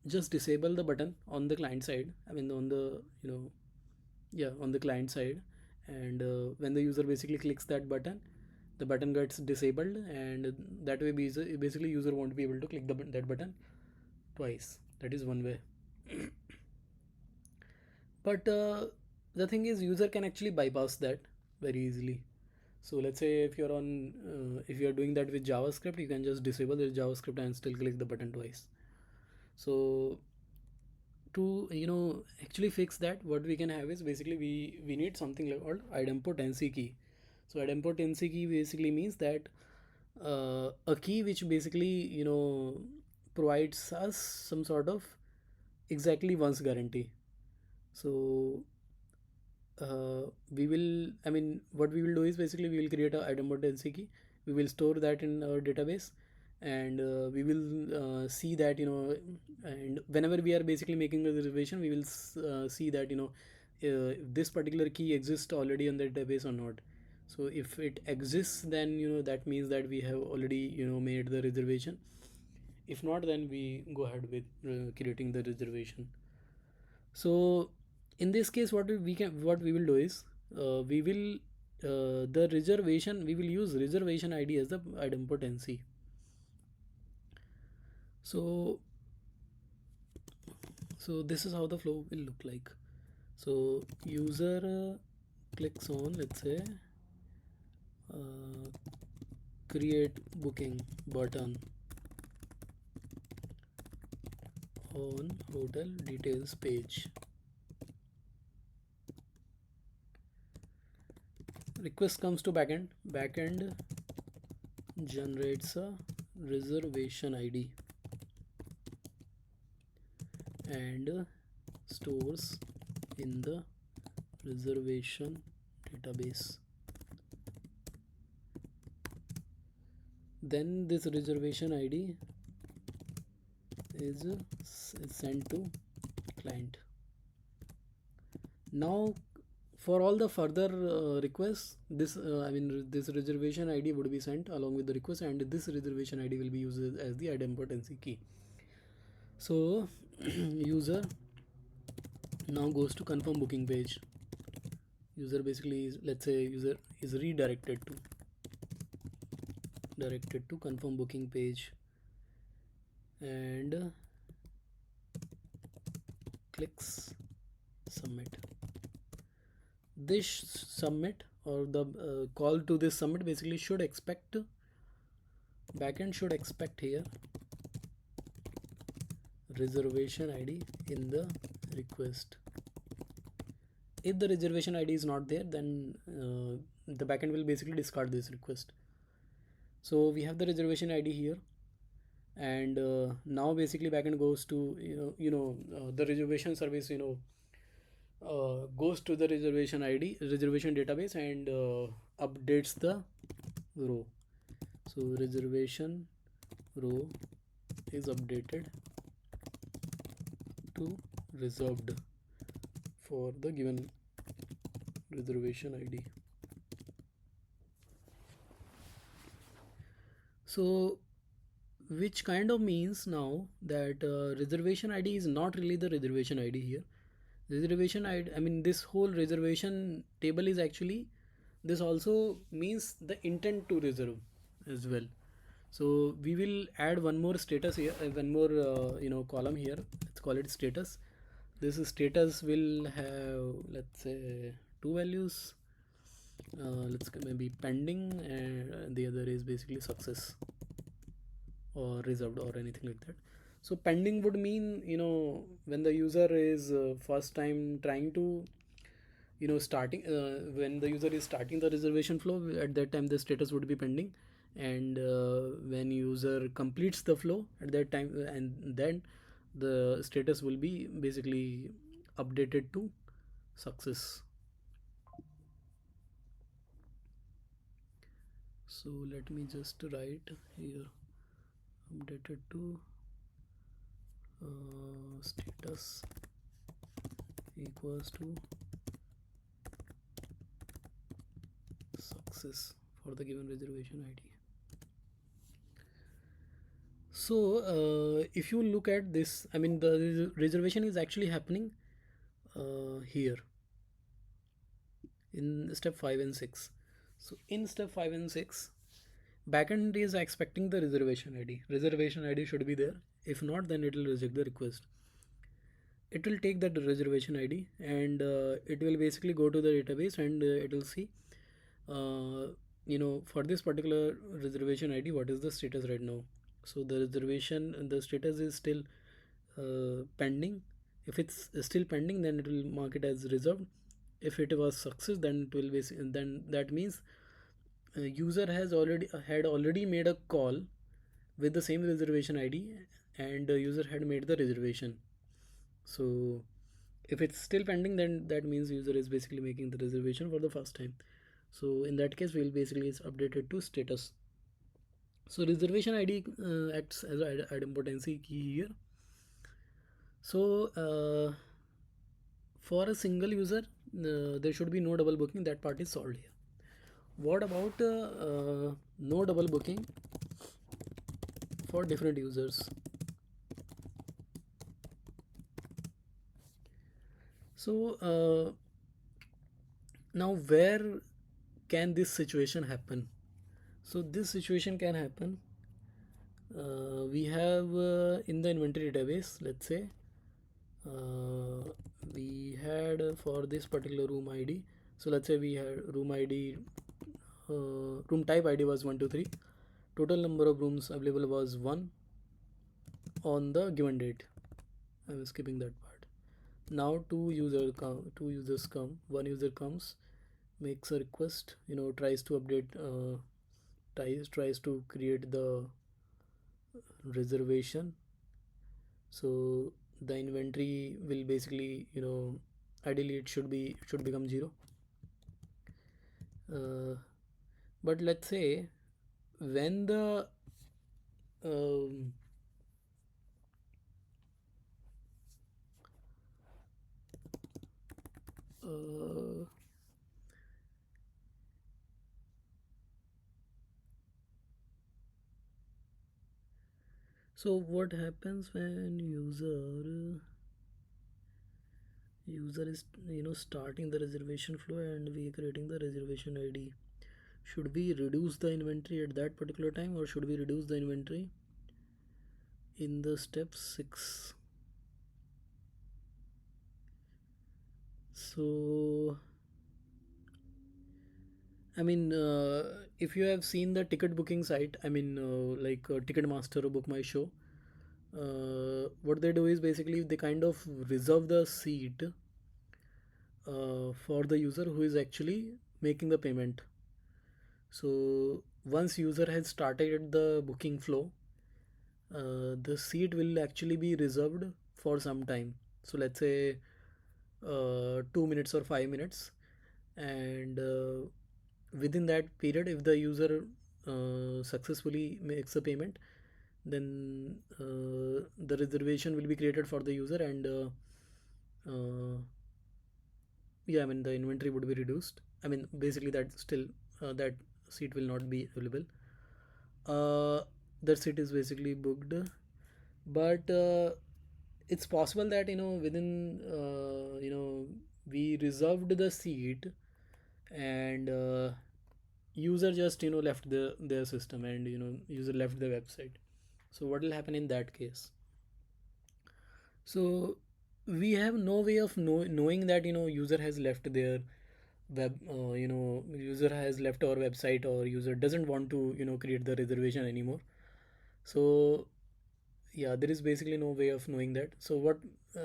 A: just disable the button on the client side. I mean, on the, yeah, on the client side. And when the user basically clicks that button, the button gets disabled, and that way basically user won't be able to click that button twice. That is one way. But the thing is, user can actually bypass that very easily. So let's say if you're doing that with JavaScript, you can just disable the JavaScript and still click the button twice. So to, actually fix that, what we can have is, basically, we need something like called idempot NC key. So idempot NC key basically means that a key which basically, provides us some sort of exactly once guarantee. So we will I mean what we will do is, basically, we will create a idempotency key. We will store that in our database, and we will see that, and whenever we are basically making a reservation, we will see that, this particular key exists already on the database or not. So if it exists, then, that means that we have already, made the reservation. If not, then we go ahead with creating the reservation. So in this case, what we will do is, we will the reservation we will use reservation ID as the idempotency. So this is how the flow will look like. So user clicks on, let's say, uh, create booking button on hotel details page. Request comes to backend generates a reservation ID and stores in the reservation database. Then this reservation ID is sent to client. Now, for all the further requests, this reservation ID would be sent along with the request, and this reservation ID will be used as the idempotency key. So user now goes to confirm booking page. User basically is, let's say, user is directed to confirm booking page, and clicks submit. This submit, or the call to this submit, basically should expect, backend should expect here reservation ID in the request. If the reservation ID is not there, then the backend will basically discard this request. So we have the reservation ID here, and now basically backend goes to, the reservation service, goes to the reservation database, and updates the row. So reservation row is updated to reserved for the given reservation ID. So which kind of means now that reservation ID is not really the reservation ID here. Reservation I mean this whole reservation table is actually, this also means the intent to reserve as well. So we will add one more status here, one more column here. Let's call it status. This status will have, let's say, two values. Let's maybe pending, and the other is basically success or reserved or anything like that. So pending would mean, when the user is first time trying to, starting when the user is starting the reservation flow, at that time the status would be pending. And when user completes the flow at that time, and then the status will be basically updated to success. So let me just write here, updated to status equals to success for the given reservation ID. So if you look at this, I mean the reservation is actually happening here in step 5 and 6. So in step 5 and 6, backend is expecting the reservation ID. Reservation ID should be there. If not, then it will reject the request. It will take that reservation ID, and it will basically go to the database, and it will see for this particular reservation ID what is the status right now. So the status is still pending. If it's still pending, then it will mark it as reserved. If it was success, then it will be, then that means user has already made a call with the same reservation ID, and the user had made the reservation. So if it's still pending, then that means user is basically making the reservation for the first time. So in that case, we'll basically is updated to status. So reservation ID acts as an idempotency key here. So for a single user, there should be no double booking. That part is solved here. What about no double booking for different users? So now where can this situation happen? So this situation can happen. We have in the inventory database, let's say we had for this particular room ID. So let's say we had room ID, room type ID was 123. Total number of rooms available was 1 on the given date. I'm skipping that part. Now two users come. One user comes, makes a request, tries to update, tries to create the reservation. So the inventory will basically, ideally it should become 0. But let's say when the um, uh, so what happens when user is starting the reservation flow, and we are creating the reservation ID? Should we reduce the inventory at that particular time, or should we reduce the inventory in the step 6? So I mean, if you have seen the ticket booking site, I mean, like Ticketmaster or Book My Show, what they do is basically they kind of reserve the seat for the user who is actually making the payment. So once user has started the booking flow, the seat will actually be reserved for some time. So let's say 2 minutes or 5 minutes, and within that period, if the user successfully makes a payment, then the reservation will be created for the user, and yeah, I mean the inventory would be reduced. I mean basically that still that seat will not be available. That seat is basically booked, but it's possible that within we reserved the seat, and user just left their system, and user left the website. So what will happen in that case? So we have no way of knowing that user has left their user has left our website, or user doesn't want to create the reservation anymore. So yeah, there is basically no way of knowing that. So what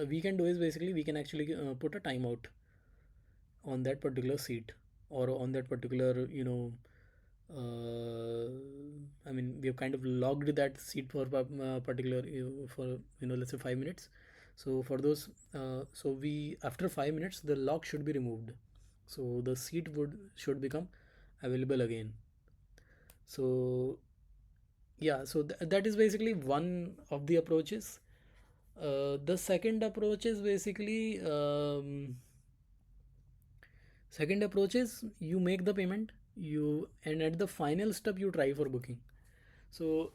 A: we can do is basically we can actually put a timeout on that particular seat, or on that particular I mean, we have kind of logged that seat for particular for let's say 5 minutes. So for those so we after 5 minutes the lock should be removed, so the seat would should become available again. So yeah, so that is basically one of the approaches. The second approach is basically second approach is you make the payment, you and at the final step you try for booking. So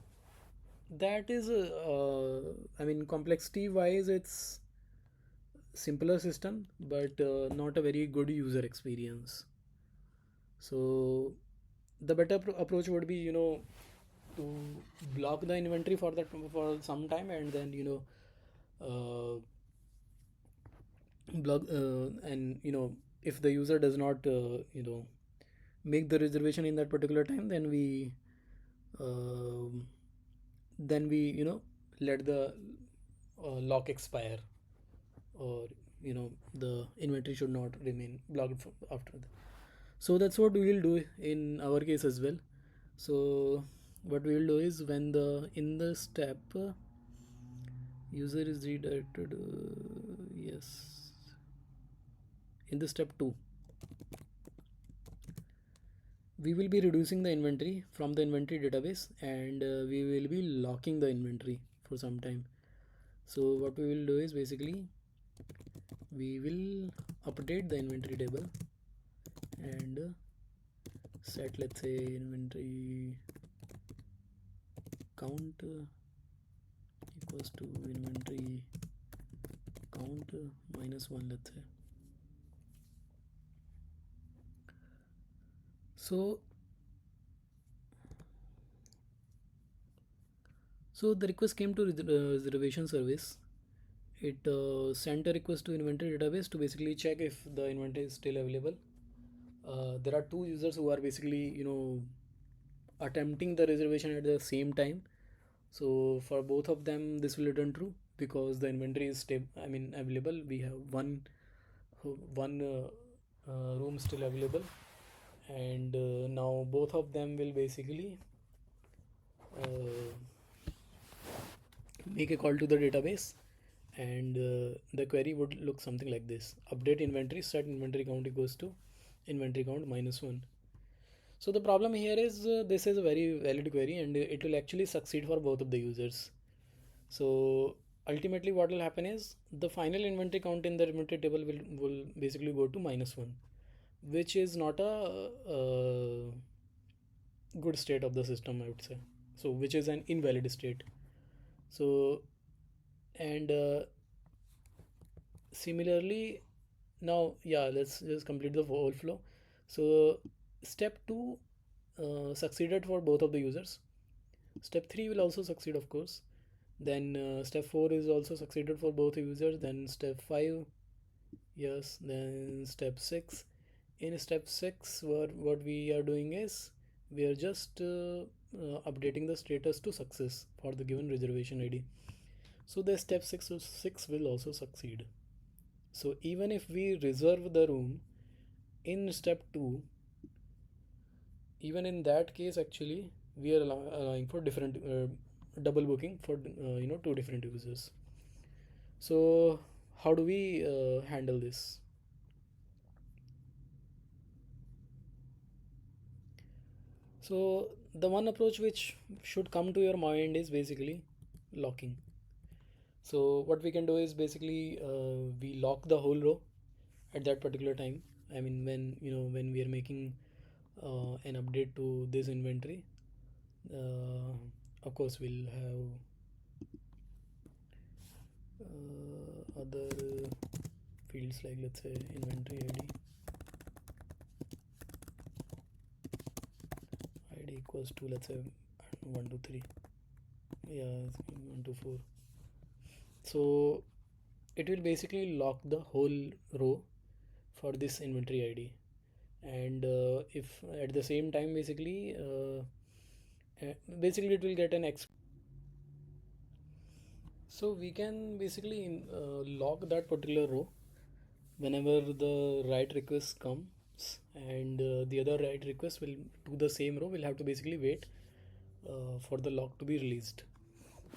A: that is I mean, complexity wise it's simpler system, but not a very good user experience. So the better approach would be to block the inventory for that for some time, and then block and if the user does not make the reservation in that particular time, um then we let the lock expire, or the inventory should not remain blocked after that. So that's what we will do in our case as well. So what we will do is when the in the step user is redirected, yes, in the step 2 we will be reducing the inventory from the inventory database, and we will be locking the inventory for some time. So what we will do is basically we will update the inventory table, and set, let's say, inventory count equals to inventory count minus 1, let's say. So the request came to reservation service. It sent a request to inventory database to basically check if the inventory is still available. There are two users who are basically attempting the reservation at the same time. So for both of them this will return true, because the inventory is I mean available. We have one room still available, and now both of them will basically uh, make a call to the database, and the query would look something like this: update inventory, set inventory count equals to inventory count minus 1. So the problem here is this is a very valid query, and it will actually succeed for both of the users. So ultimately what will happen is the final inventory count in the inventory table will basically go to minus 1, which is not a good state of the system, I would say. So which is an invalid state. So and similarly, now yeah, let's just complete the whole flow. So step 2 succeeded for both of the users. Step 3 will also succeed, of course. Then step 4 is also succeeded for both users. Then step 5, yes. Then step 6. In step 6, what we are doing is we are just updating the status to success for the given reservation ID. So the step 6 will also succeed. So even if we reserve the room in step 2, even in that case actually we are allowing for different double booking for two different users. So how do we handle this? So the one approach which should come to your mind is basically locking. So what we can do is basically we lock the whole row at that particular time. I mean, when we are making an update to this inventory, of course we'll have other fields, like let's say inventory id equals to, let's say, 1 2 3, yeah, 1 2 4. So it will basically lock the whole row for this inventory id, and if at the same time basically it will get an X. So we can basically lock that particular row whenever the write request comes, and the other write request will to the same row will have to basically wait for the lock to be released.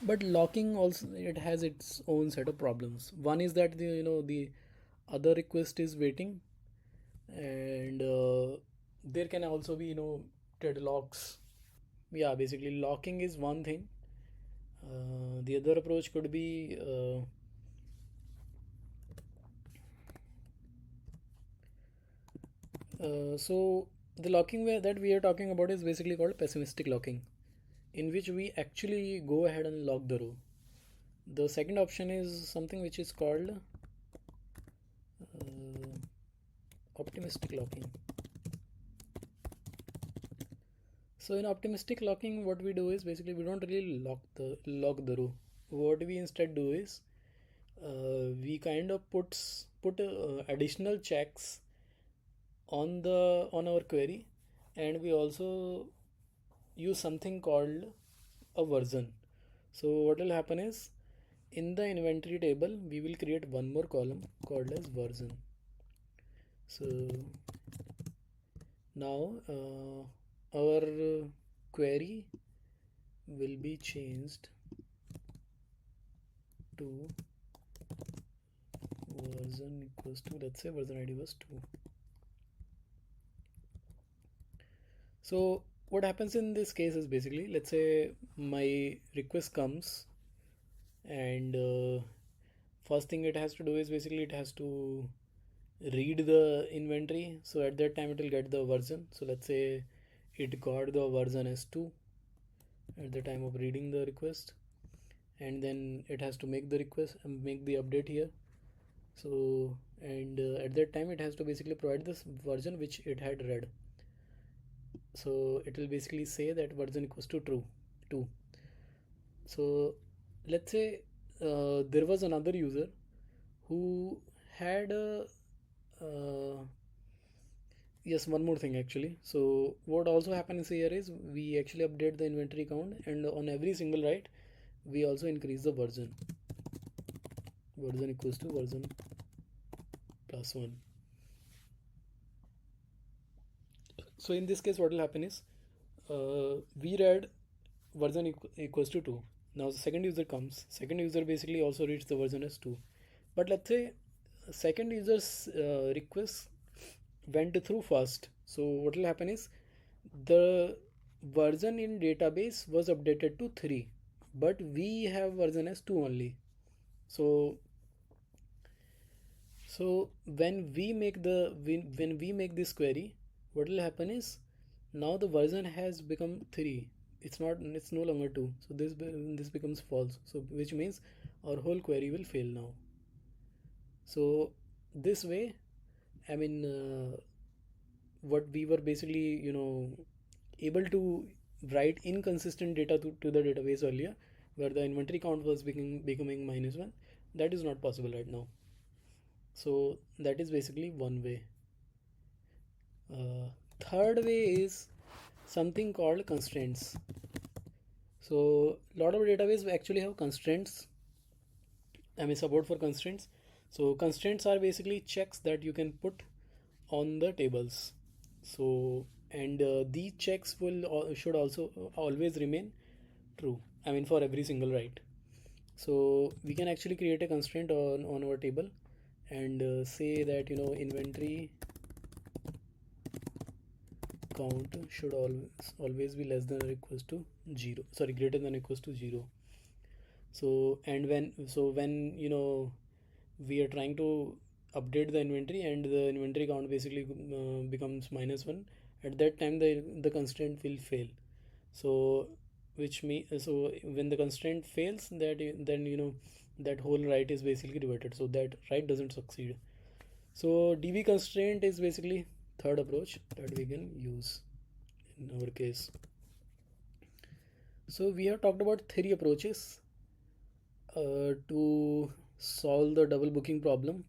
A: But locking also, it has its own set of problems. One is that the other request is waiting, and there can also be deadlocks. Yeah, basically locking is one thing. The other approach could be so the locking that we are talking about is basically called pessimistic locking, in which we actually go ahead and lock the row. The second option is something which is called optimistic locking. So in optimistic locking, what we do is basically we don't really lock the row. What we instead do is we kind of put additional checks on our query, and we also use something called a version. So what will happen is, in the inventory table we will create one more column called as version. So now our query will be changed to version equals to, let's say, version id was 2. So what happens in this case is basically, let's say my request comes, and first thing it has to do is basically it has to read the inventory. So at that time it will get the version. So let's say it got the version as 2 at the time of reading the request, and then it has to make the request and make the update here. So and at that time it has to basically provide this version which it had read. So it will basically say that version equals to true 2. So let's say there was another user who had a yes, one more thing actually. So what also happens here is we actually update the inventory count, and on every single write we also increase the version equals to version plus 1. So in this case what will happen is we read version equals to 2. Now the second user comes, second user basically also reads the version as 2, but let's say second user's request went through first. So what will happen is the version in database was updated to 3, but we have version as 2 only. So when we make this query, what will happen is now the version has become 3. It's no longer 2. So this becomes false. So which means our whole query will fail now. So this way, I mean, what we were basically able to write inconsistent data to the database earlier, where the inventory count was becoming -1, that is not possible right now. So that is basically one way. Third way is something called constraints. So a lot of database actually have constraints, support for constraints. So constraints are basically checks that you can put on the tables. So and these checks should also always remain true, for every single write. So we can actually create a constraint on our table and say that inventory count should always be less than or equals to 0, sorry, greater than or equals to 0. So and when we are trying to update the inventory and the inventory count basically becomes -1, at that time the constraint will fail. So when the constraint fails, then that whole write is basically reverted, so that write doesn't succeed. So db constraint is basically third approach that we can use in our case. So we have talked about three approaches to solve the double booking problem.